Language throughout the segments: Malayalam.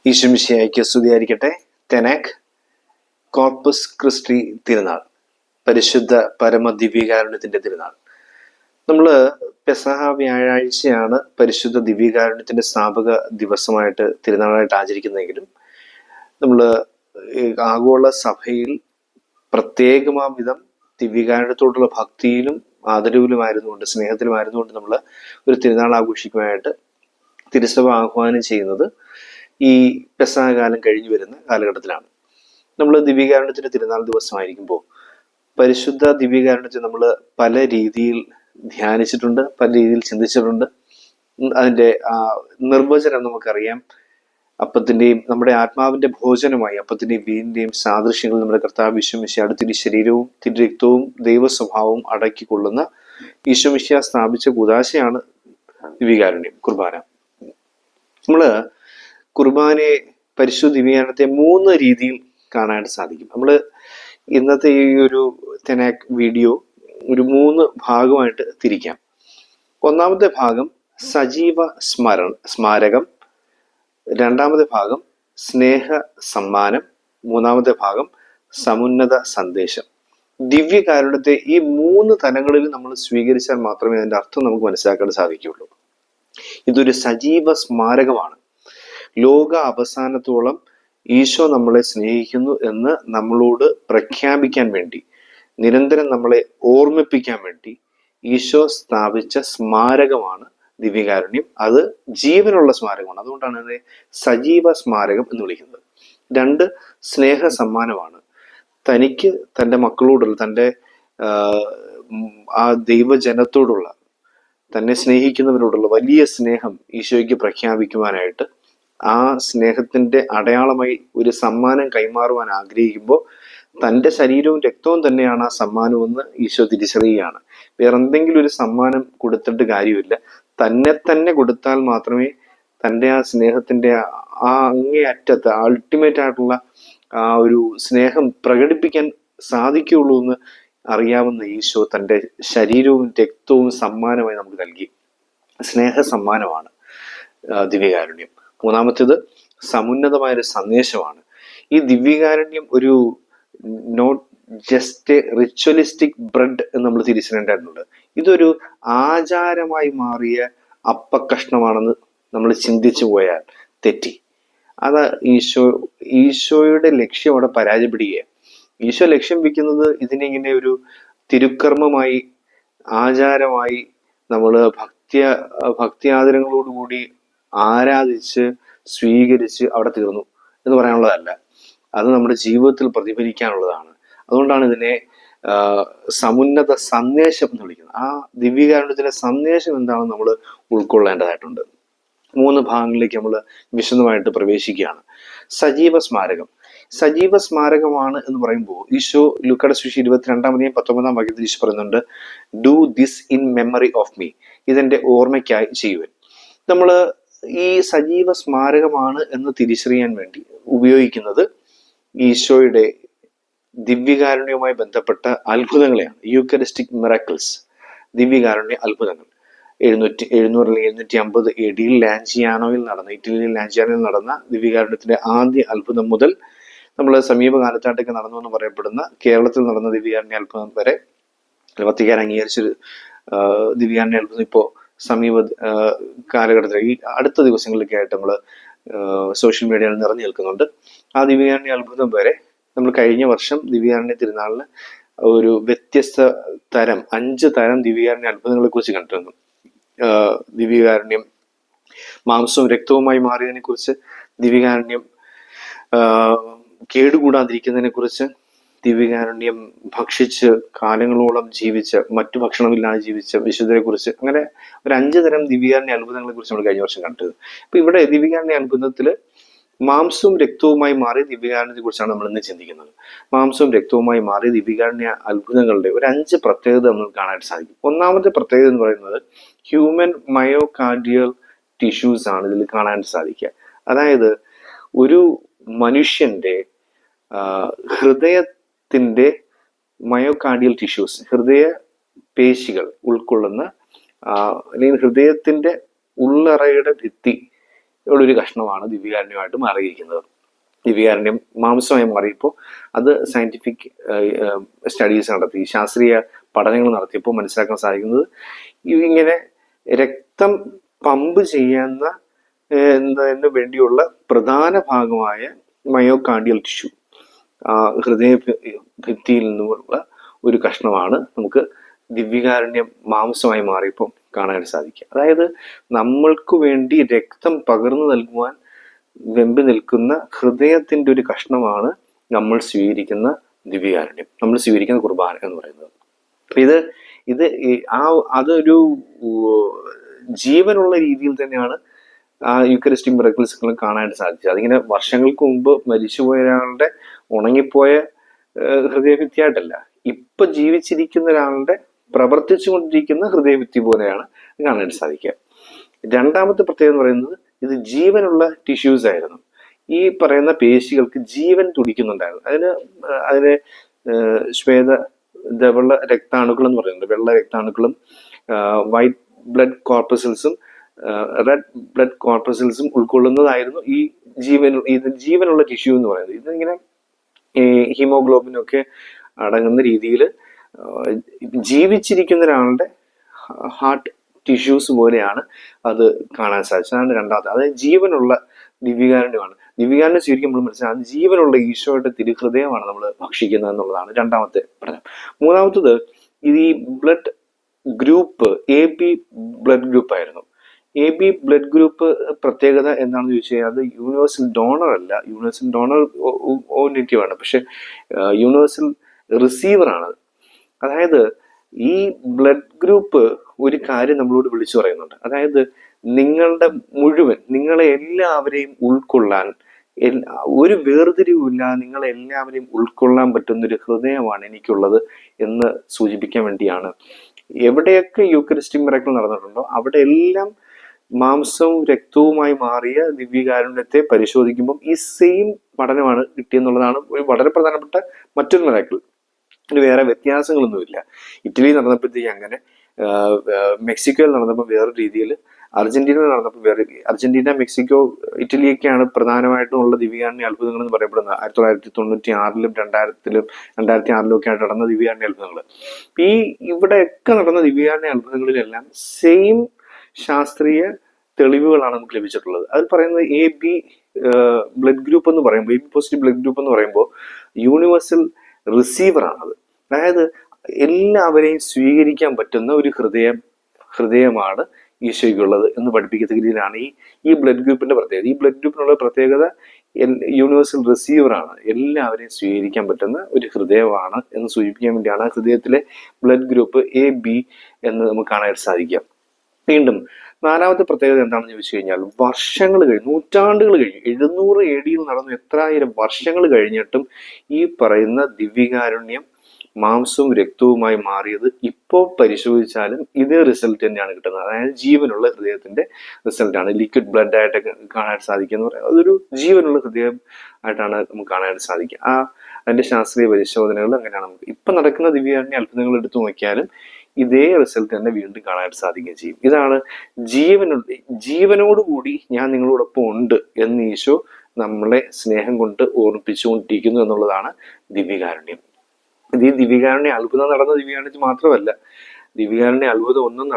ഈശോമിശിഹായ്ക്ക് സ്തുതിയായിരിക്കട്ടെ. തെനാക് കോർപ്പസ് ക്രിസ്റ്റി തിരുനാൾ, പരിശുദ്ധ പരമദിവ്യകാരുണ്യത്തിന്റെ തിരുനാൾ. നമ്മൾ പെസഹ വ്യാഴാഴ്ചയാണ് പരിശുദ്ധ ദിവ്യകാരുണ്യത്തിന്റെ സ്ഥാപക ദിവസമായിട്ട് തിരുനാളായിട്ട് ആചരിക്കുന്നതെങ്കിലും നമ്മൾ ആഗോള സഭയിൽ പ്രത്യേകമാം വിധം ദിവ്യകാരുണ്യത്തോടുള്ള ഭക്തിയിലും ആദരവിലുമായിരുന്നുകൊണ്ട്, സ്നേഹത്തിലുമായിരുന്നുകൊണ്ട് നമ്മൾ ഒരു തിരുനാൾ ആഘോഷിക്കുവാനായിട്ട് തിരുസഭ ആഹ്വാനം ചെയ്യുന്നത് ഈ പെസഹ കാലം കഴിഞ്ഞു വരുന്ന കാലഘട്ടത്തിലാണ്. നമ്മൾ ദിവ്യകാരുണ്യത്തിന്റെ തിരുനാൾ ദിവസമായിരിക്കുമ്പോൾ പരിശുദ്ധ ദിവ്യകാരുണ്യത്തെ നമ്മൾ പല രീതിയിൽ ധ്യാനിച്ചിട്ടുണ്ട്, പല രീതിയിൽ ചിന്തിച്ചിട്ടുണ്ട്. അതിൻ്റെ നിർവചനം നമുക്കറിയാം. അപ്പത്തിൻ്റെയും നമ്മുടെ ആത്മാവിന്റെ ഭോജനമായി അപ്പത്തിൻ്റെയും വീഞ്ഞിന്റെയും സാദൃശ്യങ്ങൾ നമ്മുടെ കർത്താവ് ഈശോമിശിഹായുടെ തിരു ശരീരവും തിരു രക്തവും ദൈവസ്വഭാവവും അടക്കിക്കൊള്ളുന്ന ഈശോമിശിഹ സ്ഥാപിച്ച കൂദാശയാണ് ദിവ്യകാരുണ്യം, കുർബാന. നമ്മള് കുർബാനയെ, പരിശുദ്ധ ദിവ്യകാരുണ്യത്തെ 3 രീതിയിൽ കാണാനായിട്ട് സാധിക്കും. നമ്മൾ ഇന്നത്തെ ഈ ഒരു തെനാക് വീഡിയോ ഒരു 3 ഭാഗമായിട്ട് തിരിക്കാം. ഒന്നാമത്തെ ഭാഗം സജീവ സ്മാരകം, രണ്ടാമത്തെ ഭാഗം സ്നേഹ സമ്മാനം, മൂന്നാമത്തെ ഭാഗം സമുന്നത സന്ദേശം. ദിവ്യകാരുണ്യത്തെ ഈ 3 തലങ്ങളിൽ നമ്മൾ സ്വീകരിച്ചാൽ മാത്രമേ അതിന്റെ അർത്ഥം നമുക്ക് മനസ്സിലാക്കാൻ സാധിക്കുകയുള്ളൂ. ഇതൊരു സജീവ സ്മാരകമാണ്. ലോക അവസാനത്തോളം ഈശോ നമ്മളെ സ്നേഹിക്കുന്നു എന്ന് നമ്മളോട് പ്രഖ്യാപിക്കാൻ വേണ്ടി, നിരന്തരം നമ്മളെ ഓർമ്മിപ്പിക്കാൻ വേണ്ടി ഈശോ സ്ഥാപിച്ച സ്മാരകമാണ് ദിവ്യകാരുണ്യം. അത് ജീവനുള്ള സ്മാരകമാണ്. അതുകൊണ്ടാണ് അതിനെ സജീവ സ്മാരകം എന്ന് വിളിക്കുന്നത്. 2, സ്നേഹ സമ്മാനമാണ്. തനിക്ക് തൻ്റെ മക്കളോടുള്ള, തൻ്റെ ആ ദൈവജനത്തോടുള്ള, തന്നെ സ്നേഹിക്കുന്നവരോടുള്ള വലിയ സ്നേഹം ഈശോയ്ക്ക് പ്രഖ്യാപിക്കുവാനായിട്ട്, ആ സ്നേഹത്തിന്റെ അടയാളമായി ഒരു സമ്മാനം കൈമാറുവാൻ ആഗ്രഹിക്കുമ്പോൾ തൻ്റെ ശരീരവും രക്തവും തന്നെയാണ് ആ സമ്മാനമെന്ന് ഈശോ തിരിച്ചറിയുകയാണ്. വേറെന്തെങ്കിലും ഒരു സമ്മാനം കൊടുത്തിട്ട് കാര്യമില്ല. തന്നെ കൊടുത്താൽ മാത്രമേ തൻ്റെ ആ സ്നേഹത്തിന്റെ ആ അങ്ങേയറ്റത്ത് അൾട്ടിമേറ്റ് ആയിട്ടുള്ള ആ ഒരു സ്നേഹം പ്രകടിപ്പിക്കാൻ സാധിക്കുകയുള്ളൂ എന്ന് അറിയാവുന്ന ഈശോ തൻ്റെ ശരീരവും രക്തവും സമ്മാനമായി നമുക്ക് നൽകി. സ്നേഹ സമ്മാനമാണ് ദിവ്യകാരുണ്യം. മൂന്നാമത്തേത് സമുന്നതമായൊരു സന്ദേശമാണ്. ഈ ദിവ്യകാരുണ്യം ഒരു നോട്ട് ജസ്റ്റ് റിച്വലിസ്റ്റിക് ബ്രെഡ് എന്ന് നമ്മൾ തിരിച്ചറിയേണ്ടതുണ്ട്. ഇതൊരു ആചാരമായി മാറിയ അപ്പക്കഷ്ണമാണെന്ന് നമ്മൾ ചിന്തിച്ചു പോയാൽ തെറ്റി. അത് ഈശോയുടെ ലക്ഷ്യം അവിടെ പരാജയപ്പെടുകയാണ്. ഈശോ ലക്ഷ്യം വെക്കുന്നത് ഇതിനിങ്ങനെ ഒരു തിരുക്കർമ്മമായി, ആചാരമായി നമ്മൾ ഭക്തിയാദരങ്ങളോടുകൂടി ആരാധിച്ച് സ്വീകരിച്ച് അവിടെ തീർന്നു എന്ന് പറയാനുള്ളതല്ല. അത് നമ്മുടെ ജീവിതത്തിൽ പ്രതിഫലിക്കാനുള്ളതാണ്. അതുകൊണ്ടാണ് ഇതിനെ സമുന്നത സന്ദേശം എന്ന് വിളിക്കുന്നത്. ആ ദിവ്യകാരുണ്യത്തിലെ സന്ദേശം എന്താണെന്ന് നമ്മൾ ഉൾക്കൊള്ളേണ്ടതായിട്ടുണ്ട്. 3 ഭാഗങ്ങളിലേക്ക് നമ്മൾ വിശദമായിട്ട് പ്രവേശിക്കുകയാണ്. സജീവ സ്മാരകം. സജീവ സ്മാരകമാണ് എന്ന് പറയുമ്പോൾ ഈശോ ലൂക്കായുടെ സുവിശേഷം 22-19 വാക്യത്തിൽ ഈശോ പറയുന്നുണ്ട്, do this in memory of me, ഇതെന്റെ ഓർമ്മയ്ക്കായി ചെയ്യുവൻ. നമ്മൾ ഈ സജീവ സ്മാരകമാണ് എന്ന് തിരിച്ചറിയാൻ വേണ്ടി ഉപയോഗിക്കുന്നത് ഈശോയുടെ ദിവ്യകാരുണ്യവുമായി ബന്ധപ്പെട്ട അത്ഭുതങ്ങളെയാണ്. യൂക്കറിസ്റ്റിക് മിറാക്കിൾസ്, ദിവ്യകാരുണ്യ അത്ഭുതങ്ങൾ. 700-750 AD ഇറ്റലിയിൽ ലാൻജിയാനോയിൽ നടന്ന ദിവ്യകാരുണ്യത്തിന്റെ ആദ്യ അത്ഭുതം മുതൽ നമ്മൾ സമീപകാലത്തായിട്ടൊക്കെ നടന്നു എന്ന് പറയപ്പെടുന്ന കേരളത്തിൽ നടന്ന ദിവ്യകാരുണ്യ അത്ഭുതം വരെ, വത്തിക്കാൻ അംഗീകരിച്ചൊരു ദിവ്യകാരുണ്യ അത്ഭുതം ഇപ്പോൾ സമീപ കാലഘട്ടത്തിൽ ഈ അടുത്ത ദിവസങ്ങളിലൊക്കെ ആയിട്ട് നമ്മൾ സോഷ്യൽ മീഡിയയിൽ നിറഞ്ഞു നിൽക്കുന്നുണ്ട്. ആ ദിവ്യകാരുണ്യ അത്ഭുതം വരെ നമ്മൾ കഴിഞ്ഞ വർഷം ദിവ്യകാരുണ്യ തിരുനാളിന് ഒരു വ്യത്യസ്ത തരം 5 തരം ദിവ്യകാരുണ്യ അത്ഭുതങ്ങളെ കുറിച്ച് കണ്ടിരുന്നു. ദിവ്യകാരുണ്യം മാംസവും രക്തവുമായി മാറിയതിനെ കുറിച്ച്, ദിവ്യകാരുണ്യം കേടുകൂടാതിരിക്കുന്നതിനെ കുറിച്ച്, ദിവ്യകാരുണ്യം ഭക്ഷിച്ച് കാലങ്ങളോളം ജീവിച്ച, മറ്റു ഭക്ഷണമില്ലാതെ ജീവിച്ച വിശുദ്ധരെ കുറിച്ച്, അങ്ങനെ ഒരു 5 തരം ദിവ്യകാരുണ്യ അത്ഭുതങ്ങളെ കുറിച്ച് നമ്മൾ കഴിഞ്ഞ വർഷം കണ്ടത്. അപ്പൊ ഇവിടെ ദിവ്യകാരുണ്യ അത്ഭുതത്തില് മാംസവും രക്തവുമായി മാറിയ ദിവ്യകാരുണ്യത്തെ കുറിച്ചാണ് നമ്മൾ ഇന്ന് ചിന്തിക്കുന്നത്. മാംസവും രക്തവുമായി മാറിയ ദിവ്യകാരുണ്യ അത്ഭുതങ്ങളുടെ ഒരു 5 പ്രത്യേകത നമുക്ക് കാണാനായിട്ട് സാധിക്കും. ഒന്നാമത്തെ പ്രത്യേകത എന്ന് പറയുന്നത് ഹ്യൂമൻ മയോകാർഡിയൽ ടിഷ്യൂസ് ആണ് ഇതിൽ കാണാനായിട്ട് സാധിക്കുക. അതായത് ഒരു മനുഷ്യന്റെ ഹൃദയത്തിന്റെ മയോകാർഡിയൽ ടിഷ്യൂസ്, ഹൃദയ പേശികൾ ഉൾക്കൊള്ളുന്ന അല്ലെങ്കിൽ ഹൃദയത്തിന്റെ ഉള്ളറയുടെ ഭിത്തി ഉള്ളൊരു കഷ്ണമാണ് ദിവ്യകാരുണ്യമായിട്ട് മാറിയിരിക്കുന്നത്. ദിവ്യകാരുണ്യം മാംസമായി മാറിയപ്പോൾ അത് സയന്റിഫിക് സ്റ്റഡീസ് നടത്തി, ശാസ്ത്രീയ പഠനങ്ങൾ നടത്തിയപ്പോൾ മനസ്സിലാക്കാൻ സാധിക്കുന്നത് ഇങ്ങനെ രക്തം പമ്പ് ചെയ്യുന്ന എന്നതിന് വേണ്ടിയുള്ള പ്രധാന ഭാഗമായ മയോകാർഡിയൽ ടിഷ്യൂ, ഹൃദയ ഭിത്തിയിൽ നിന്നുമുള്ള ഒരു കഷ്ണമാണ് നമുക്ക് ദിവ്യകാരുണ്യം മാംസമായി മാറിയപ്പോൾ കാണാൻ സാധിക്കുക. അതായത് നമ്മൾക്ക് വേണ്ടി രക്തം പകർന്നു നൽകുവാൻ വെമ്പി നിൽക്കുന്ന ഹൃദയത്തിന്റെ ഒരു കഷ്ണമാണ് നമ്മൾ സ്വീകരിക്കുന്ന ദിവ്യകാരുണ്യം, നമ്മൾ സ്വീകരിക്കുന്ന കുർബാന എന്ന് പറയുന്നത്. ഇത് അതൊരു ജീവനുള്ള രീതിയിൽ തന്നെയാണ് ആ യൂക്കറിസ്റ്റിക് മിറക്കിൾസുകൾ കാണാനായിട്ട് സാധിച്ചത്. അതിങ്ങനെ വർഷങ്ങൾക്ക് മുമ്പ് മരിച്ചുപോയ ഒരാളുടെ ഉണങ്ങിപ്പോയ ഹൃദയഭിത്തിയായിട്ടല്ല, ഇപ്പൊ ജീവിച്ചിരിക്കുന്ന ഒരാളുടെ പ്രവർത്തിച്ചു കൊണ്ടിരിക്കുന്ന ഹൃദയഭിത്തി പോലെയാണ് കാണാനായിട്ട് സാധിക്കുക. രണ്ടാമത്തെ പ്രത്യേകത എന്ന് പറയുന്നത് ഇത് ജീവനുള്ള ടിഷ്യൂസ് ആയിരുന്നു. ഈ പറയുന്ന പേശികൾക്ക് ജീവൻ തുടിക്കുന്നുണ്ടായിരുന്നു. അതിന് ശ്വേത ധവള രക്താണുക്കൾ എന്ന് പറയുന്നുണ്ട്. വെള്ള രക്താണുക്കളും വൈറ്റ് ബ്ലഡ് കോർപ്പസൽസും റെഡ് ബ്ലഡ് കോർപ്പസൽസും ഉൾക്കൊള്ളുന്നതായിരുന്നു ഈ ജീവനുള്ള ടിഷ്യൂ എന്ന് പറയുന്നത്. ഇതിങ്ങനെ ഹീമോഗ്ലോബിനൊക്കെ അടങ്ങുന്ന രീതിയിൽ ജീവിച്ചിരിക്കുന്ന ഒരാളുടെ ഹാർട്ട് ടിഷ്യൂസ് പോലെയാണ് അത് കാണാൻ സാധിച്ചത്. അതാണ് രണ്ടാമത്തെ. അതായത് ജീവനുള്ള ദിവ്യകാരുണ്യമാണ്. ദിവ്യകാരുണ്യം സ്വീകരിക്കുമ്പോൾ മനസ്സിലാകും ജീവനുള്ള ഈശോയുടെ തിരുഹൃദയമാണ് നമ്മൾ ഭക്ഷിക്കുന്നത് എന്നുള്ളതാണ് രണ്ടാമത്തെ പഠനം. മൂന്നാമത്തത് ഇത് ഈ blood group AB blood group ആയിരുന്നു. AB ബ്ലഡ് ഗ്രൂപ്പ് പ്രത്യേകത എന്താണെന്ന് ചോദിച്ചു കഴിഞ്ഞാൽ അത് യൂണിവേഴ്സൽ ഡോണർ അല്ല. യൂണിവേഴ്സൽ ഡോണർ നെഗറ്റീവ് ആണ്, പക്ഷെ യൂണിവേഴ്സൽ റിസീവർ ആണ്. അതായത് ഈ ബ്ലഡ് ഗ്രൂപ്പ് ഒരു കാര്യം നമ്മളോട് വിളിച്ചു പറയുന്നുണ്ട്. അതായത് നിങ്ങളെ എല്ലാവരെയും ഉൾക്കൊള്ളാൻ, ഒരു വേർതിരിവുമില്ല, നിങ്ങളെ എല്ലാവരെയും ഉൾക്കൊള്ളാൻ പറ്റുന്നൊരു ഹൃദയമാണ് എനിക്കുള്ളത് എന്ന് സൂചിപ്പിക്കാൻ വേണ്ടിയാണ്. എവിടെയൊക്കെ യൂക്കറിസ്റ്റിക് മിറക്കിൾ നടന്നിട്ടുണ്ടോ അവിടെ എല്ലാം മാംസവും രക്തവുമായി മാറിയ ദിവ്യകാരുണ്യത്തെ പരിശോധിക്കുമ്പോൾ ഈ സെയിം പഠനമാണ് കിട്ടിയെന്നുള്ളതാണ് വളരെ പ്രധാനപ്പെട്ട മറ്റൊരു മിറക്കിൾ. വേറെ വ്യത്യാസങ്ങളൊന്നുമില്ല. ഇറ്റലിയിൽ നടന്നപ്പോഴത്തേക്ക് അങ്ങനെ, മെക്സിക്കോയിൽ നടന്നപ്പോൾ വേറെ രീതിയിൽ, അർജന്റീനയിൽ നടന്നപ്പോൾ വേറെ. അർജന്റീന, മെക്സിക്കോ, ഇറ്റലിയൊക്കെയാണ് പ്രധാനമായിട്ടും ഉള്ള ദിവ്യകാരുണ്യ അത്ഭുതങ്ങൾ എന്ന് പറയപ്പെടുന്നത്. 1996-ലും 2006-ലും ഒക്കെ ആയിട്ട് നടന്ന ദിവ്യകാരുണ്യ അത്ഭുതങ്ങൾ. ഇവിടെയൊക്കെ നടന്ന ദിവ്യകാരുണ്യ അത്ഭുതങ്ങളിലെല്ലാം സെയിം ശാസ്ത്രീയ തെളിവുകളാണ് നമുക്ക് ലഭിച്ചിട്ടുള്ളത്. അതിൽ പറയുന്നത് AB ബ്ലഡ് ഗ്രൂപ്പ് എന്ന് പറയുമ്പോൾ, AB പോസിറ്റീവ് ബ്ലഡ് ഗ്രൂപ്പ് എന്ന് പറയുമ്പോൾ യൂണിവേഴ്സൽ റിസീവർ ആണത്. അതായത് എല്ലാവരെയും സ്വീകരിക്കാൻ പറ്റുന്ന ഒരു ഹൃദയമാണ് ഈശോയ്ക്കുള്ളത് എന്ന് പഠിപ്പിക്കുന്ന രീതിയിലാണ് ഈ ബ്ലഡ് ഗ്രൂപ്പിന്റെ പ്രത്യേകത. ഈ ബ്ലഡ് ഗ്രൂപ്പിനുള്ള പ്രത്യേകത യൂണിവേഴ്സൽ റിസീവർ ആണ്, എല്ലാവരെയും സ്വീകരിക്കാൻ പറ്റുന്ന ഒരു ഹൃദയമാണ് എന്ന് സൂചിപ്പിക്കാൻ വേണ്ടിയാണ് ഹൃദയത്തിലെ ബ്ലഡ് ഗ്രൂപ്പ് AB എന്ന് നമുക്ക് കാണാനായിട്ട് സാധിക്കാം. വീണ്ടും നാലാമത്തെ പ്രത്യേകത എന്താണെന്ന് ചോദിച്ചു കഴിഞ്ഞാൽ വർഷങ്ങൾ കഴിഞ്ഞ്, നൂറ്റാണ്ടുകൾ കഴിഞ്ഞു, 700 AD നടന്നു എത്രായിരം വർഷങ്ങൾ കഴിഞ്ഞിട്ടും ഈ പറയുന്ന ദിവ്യകാരുണ്യം മാംസവും രക്തവുമായി മാറിയത് ഇപ്പോൾ പരിശോധിച്ചാലും ഇതേ റിസൾട്ട് തന്നെയാണ് കിട്ടുന്നത്. അതായത് ജീവനുള്ള ഹൃദയത്തിന്റെ റിസൾട്ടാണ്. ലിക്വിഡ് ബ്ലഡ് ആയിട്ടൊക്കെ കാണാൻ സാധിക്കുക എന്ന് പറയുന്നത് അതൊരു ജീവനുള്ള ഹൃദയം ആയിട്ടാണ് നമുക്ക് കാണാനായിട്ട് സാധിക്കുക. അതിന്റെ ശാസ്ത്രീയ പരിശോധനകൾ അങ്ങനെയാണ്. നമുക്ക് ഇപ്പൊ നടക്കുന്ന ദിവ്യകാരുണ്യ അത്ഭുതങ്ങൾ എടുത്തു നോക്കിയാലും ഇതേ റിസൾട്ട് തന്നെ വീണ്ടും കാണാനായിട്ട് സാധിക്കുകയും ചെയ്യും. ഇതാണ് ജീവനോടുകൂടി ഞാൻ നിങ്ങളോടൊപ്പം ഉണ്ട് എന്ന് ഈശോ നമ്മളെ സ്നേഹം കൊണ്ട് ഓർമ്മിപ്പിച്ചുകൊണ്ടിരിക്കുന്നു എന്നുള്ളതാണ് ദിവ്യകാരുണ്യം. ഈ ദിവ്യകാരുണ്യ അത്ഭുതം നടന്ന ദിവ്യകാരുണ്യത്തിൽ മാത്രമല്ല, ദിവ്യകാരുണ്യ അത്ഭുതം ഒന്നും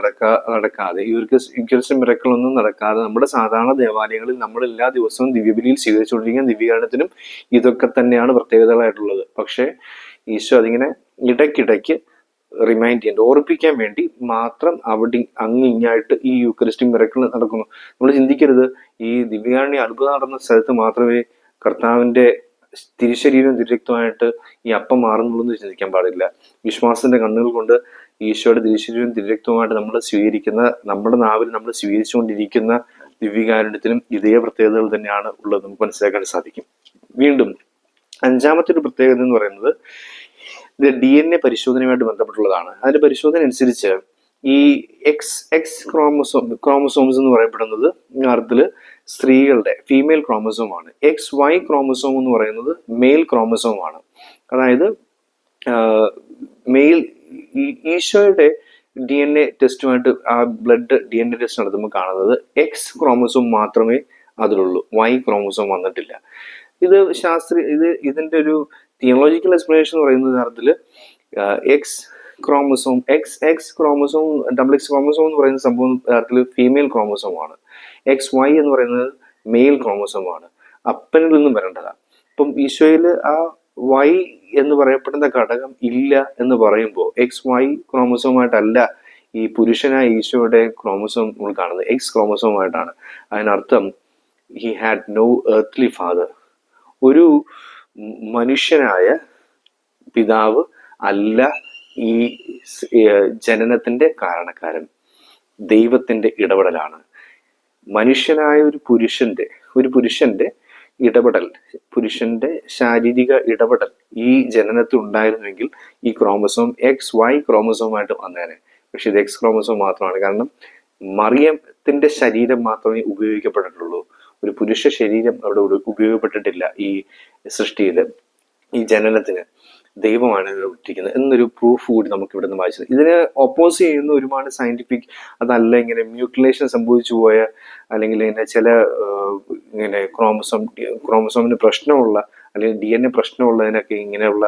നടക്കാതെ, യൂക്കറിസ്റ്റിക് മിറക്കിൾ ഒന്നും നടക്കാതെ നമ്മുടെ സാധാരണ ദേവാലയങ്ങളിൽ നമ്മൾ എല്ലാ ദിവസവും ദിവ്യബലിയിൽ സ്വീകരിച്ചുകൊണ്ടിരിക്കുന്ന ദിവ്യകാരുണ്യത്തിനും ഇതൊക്കെ തന്നെയാണ് പ്രത്യേകതകളായിട്ടുള്ളത്. പക്ഷെ ഈശോ അതിങ്ങനെ ഇടയ്ക്കിടയ്ക്ക് റിമൈൻഡ് ചെയ്യാൻ, ഓർപ്പിക്കാൻ വേണ്ടി മാത്രം അവിടെ ഇങ്ങായിട്ട് ഈ യൂക്കറിസ്റ്റിക് മിറക്കിൾ നടക്കുന്നു. നമ്മൾ ചിന്തിക്കരുത് ഈ ദിവ്യകാരുണ്യ അത്ഭുതം നടന്ന സ്ഥലത്ത് മാത്രമേ കർത്താവിന്റെ തിരുശരീരവും തിരുരക്തമായിട്ട് ഈ അപ്പം മാറുന്നുള്ളൂ ചിന്തിക്കാൻ പാടില്ല. വിശ്വാസത്തിന്റെ കണ്ണുകൾ കൊണ്ട് ഈശോയുടെ തിരുശരീരവും തിരുരക്തവുമായിട്ട് നമ്മൾ സ്വീകരിക്കുന്ന, നമ്മുടെ നാവിൽ നമ്മൾ സ്വീകരിച്ചുകൊണ്ടിരിക്കുന്ന ദിവ്യകാരുണ്യത്തിനും ഇതേ പ്രത്യേകതകൾ തന്നെയാണ് ഉള്ളത് നമുക്ക് മനസ്സിലാക്കാൻ സാധിക്കും. വീണ്ടും അഞ്ചാമത്തെ ഒരു പ്രത്യേകത എന്ന് പറയുന്നത് ഇത് DNA പരിശോധനയുമായിട്ട് ബന്ധപ്പെട്ടുള്ളതാണ്. അതിന്റെ പരിശോധന അനുസരിച്ച് ഈ എക്സ് ക്രോമസോംസ് എന്ന് പറയപ്പെടുന്നത് യഥാർത്ഥത്തിൽ സ്ത്രീകളുടെ ഫീമെയിൽ ക്രോമസോമാണ്. XY ക്രോമസോം എന്ന് പറയുന്നത് മെയിൽ ക്രോമസോമാണ്. അതായത് മെയിൽ ഈശോയുടെ DNA ടെസ്റ്റുമായിട്ട് ആ ബ്ലഡ് DNA ടെസ്റ്റ് നടത്തുമ്പോൾ കാണുന്നത് X ക്രോമസോം മാത്രമേ അതിലുള്ളൂ. Y ക്രോമസോം വന്നിട്ടില്ല. ഇത് ഇതിന്റെ ഒരു തിയോളജിക്കൽ എക്സ്പ്ലനേഷൻ എന്ന് പറയുന്ന തരത്തിൽ X chromosome X chromosome double X chromosome എന്ന് പറയുന്ന സംഭവം തരത്തിൽ ഫീമെയിൽ ക്രോമസോമാണ്. XY എന്ന് പറയുന്നത് മെയിൽ ക്രോമസോമാണ്. അപ്പനിൽ നിന്നും വരേണ്ടതാണ്. ഇപ്പം ഈശോയിൽ ആ Y എന്ന് പറയപ്പെടുന്ന ഘടകം ഇല്ല എന്ന് പറയുമ്പോൾ XY ക്രോമസോമായിട്ടല്ല ഈ പുരുഷനായ ഈശോയുടെ ക്രോമസോം നമ്മൾ കാണുന്നത്, എക്സ് ക്രോമസോമായിട്ടാണ്. അതിനർത്ഥം he had no earthly father. ഒരു മനുഷ്യനായ പിതാവ് അല്ല ഈ ജനനത്തിന്റെ കാരണക്കാരൻ. ദൈവത്തിന്റെ ഇടപെടലാണ്. മനുഷ്യനായ ഒരു പുരുഷന്റെ ഇടപെടൽ, പുരുഷന്റെ ശാരീരിക ഇടപെടൽ ഈ ജനനത്തിൽ ഉണ്ടായിരുന്നുവെങ്കിൽ ഈ ക്രോമസോം XY ക്രോമസോമായിട്ട് വന്നേനെ. പക്ഷെ ഇത് എക്സ് ക്രോമസോം മാത്രമാണ്. കാരണം മറിയത്തിന്റെ ശരീരം മാത്രമേ ഉപയോഗിക്കപ്പെട്ടിട്ടുള്ളൂ. ഒരു പുരുഷ ശരീരം അവിടെ ഉപയോഗപ്പെട്ടിട്ടില്ല ഈ സൃഷ്ടിയിൽ, ഈ ജനനത്തിന്. ദൈവമാണ് ഇട്ടിരിക്കുന്നത് എന്നൊരു പ്രൂഫ് കൂടി നമുക്ക് ഇവിടെ നിന്ന് വായിച്ചത്. ഇതിനെ ഒപ്പോസ് ചെയ്യുന്ന ഒരുപാട് സയന്റിഫിക്, അതല്ല ഇങ്ങനെ മ്യൂട്ടിലേഷൻ സംഭവിച്ചു പോയ, അല്ലെങ്കിൽ ഇങ്ങനെ ചില ഇങ്ങനെ ക്രോമസോമിന് പ്രശ്നമുള്ള അല്ലെങ്കിൽ DNA പ്രശ്നമുള്ളതിനൊക്കെ ഇങ്ങനെയുള്ള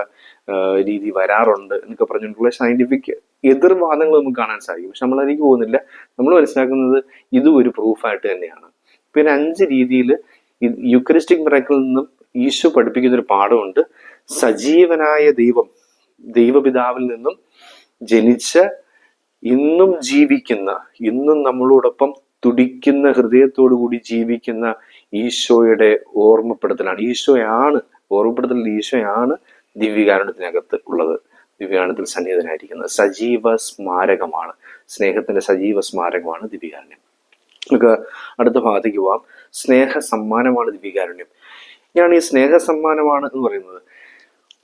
രീതി വരാറുണ്ട് എന്നൊക്കെ പറഞ്ഞിട്ടുള്ള സയന്റിഫിക് എതിർവാദങ്ങൾ നമുക്ക് കാണാൻ സാധിക്കും. പക്ഷെ നമ്മളതിലേക്ക് പോകുന്നില്ല. നമ്മൾ മനസ്സിലാക്കുന്നത് ഇതും ഒരു പ്രൂഫായിട്ട് തന്നെയാണ്. പിന്നെ 5 രീതിയിൽ യുക്കറിസ്റ്റിക് മിറക്കിളിൽ നിന്നും ഈശോ പഠിപ്പിക്കുന്ന ഒരു പാഠമുണ്ട്. സജീവനായ ദൈവപിതാവിൽ നിന്നും ജനിച്ച, ഇന്നും ജീവിക്കുന്ന, ഇന്നും നമ്മളോടൊപ്പം തുടിക്കുന്ന, ഹൃദയത്തോടു കൂടി ജീവിക്കുന്ന ഈശോയുടെ ഓർമ്മപ്പെടുത്തലാണ്. ഈശോയാണ് ദിവ്യകാരുണ്യത്തിനകത്ത് ഉള്ളത്, ദിവ്യകാരുണ്യത്തിൽ സന്നിഹിതനായിരിക്കുന്നത്. സജീവ സ്മാരകമാണ്, സ്നേഹത്തിന്റെ സജീവ സ്മാരകമാണ് ദിവ്യകാരുണ്യം. നമുക്ക് അടുത്ത ഭാഗത്തേക്ക് പോവാം. സ്നേഹ സമ്മാനമാണ് ദിവ്യകാരുണ്യം. ഇങ്ങനെയാണ് ഈ സ്നേഹ സമ്മാനമാണ് എന്ന് പറയുന്നത്.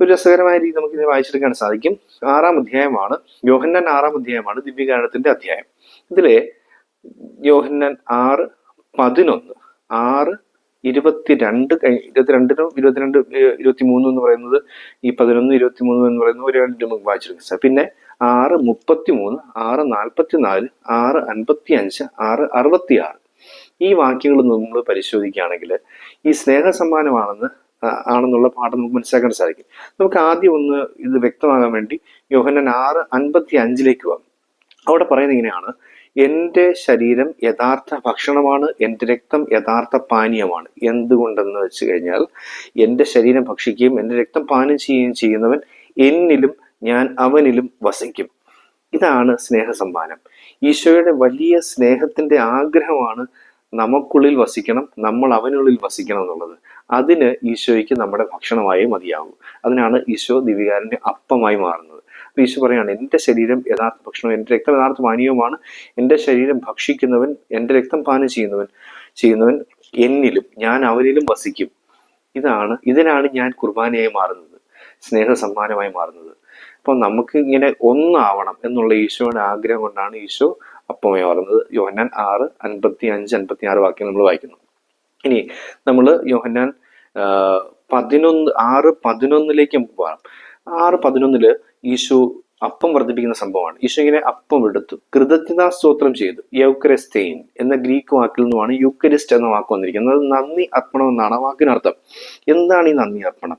ഒരു രസകരമായ രീതി നമുക്ക് ഇതിനെ വായിച്ചെടുക്കാൻ സാധിക്കും. 6-ാം അധ്യായമാണ്, യോഹന്നാൻ 6-ാം അധ്യായമാണ് ദിവ്യകാരുണ്യത്തിന്റെ അധ്യായം. ഇതിലെ യോഹന്നാൻ 6:11, 6:22 എന്ന് പറയുന്നത്, ഈ 11:23 എന്ന് പറയുന്നത് ഒരു നമുക്ക് വായിച്ചെടുക്കാം. പിന്നെ 6:33, 6:44, 6:55, 6:66 ഈ വാക്യങ്ങൾ നമ്മൾ പരിശോധിക്കുകയാണെങ്കിൽ ഈ സ്നേഹ സമ്മാനമാണെന്നുള്ള പാഠം നമുക്ക് മനസ്സിലാക്കാൻ സാധിക്കും. നമുക്ക് ആദ്യം ഒന്ന് ഇത് വ്യക്തമാകാൻ വേണ്ടി യോഹന്നാൻ 6:55 പോവാം. അവിടെ പറയുന്നത് ഇങ്ങനെയാണ്: എൻ്റെ ശരീരം യഥാർത്ഥ ഭക്ഷണമാണ്, എൻ്റെ രക്തം യഥാർത്ഥ പാനീയമാണ്. എന്തുകൊണ്ടെന്ന് വെച്ച് കഴിഞ്ഞാൽ, എൻ്റെ ശരീരം ഭക്ഷിക്കുകയും എൻ്റെ രക്തം പാനം ചെയ്യുകയും ചെയ്യുന്നവൻ എന്നിലും ഞാൻ അവനിലും വസിക്കും. ഇതാണ് സ്നേഹസമ്മാനം. ഈശോയുടെ വലിയ സ്നേഹത്തിന്റെ ആഗ്രഹമാണ് നമുക്കുള്ളിൽ വസിക്കണം, നമ്മൾ അവനുള്ളിൽ വസിക്കണം എന്നുള്ളത്. അതിന് ഈശോയ്ക്ക് നമ്മുടെ ഭക്ഷണമായി മതിയാകും. അതിനാണ് ഈശോ ദിവ്യകാരുണ്യ അപ്പമായി മാറുന്നത്. അപ്പൊ ഈശോ പറയാണ്, എൻ്റെ ശരീരം യഥാർത്ഥ ഭക്ഷണം, എൻ്റെ രക്തം യഥാർത്ഥ പാനീയവുമാണ്. എൻ്റെ ശരീരം ഭക്ഷിക്കുന്നവൻ, എൻ്റെ രക്തം പാനം ചെയ്യുന്നവൻ എന്നിലും ഞാൻ അവനിലും വസിക്കും. ഇതിനാണ് ഞാൻ കുർബാനയായി മാറുന്നത്, സ്നേഹ സമ്മാനമായി മാറുന്നത്. അപ്പൊ നമുക്ക് ഇങ്ങനെ ഒന്നാവണം എന്നുള്ള ഈശോയുടെ ആഗ്രഹം കൊണ്ടാണ് ഈശോ അപ്പമായി മാറുന്നത്. യോഹന്നാൻ 6:55, 56 വാക്യം നമ്മൾ വായിക്കുന്നു. ഇനി നമ്മൾ യോഹന്നാൻ 6:11 നമുക്ക് പോകാം. 6:11 ഈശോ അപ്പം വർദ്ധിപ്പിക്കുന്ന സംഭവമാണ്. ഈശോ ഇങ്ങനെ അപ്പം എടുത്തു, കൃതജ്ഞതാ സ്തോത്രം ചെയ്തു. യൗക്കറിസ്തെയിൻ എന്ന ഗ്രീക്ക് വാക്കിൽ നിന്നുമാണ് യൂക്കരിസ്റ്റ് എന്ന വാക്ക് വന്നിരിക്കുന്നത്. നന്ദി അർപ്പണം എന്നാണ് ആ വാക്കിനർത്ഥം. എന്താണ് ഈ നന്ദി അർപ്പണം?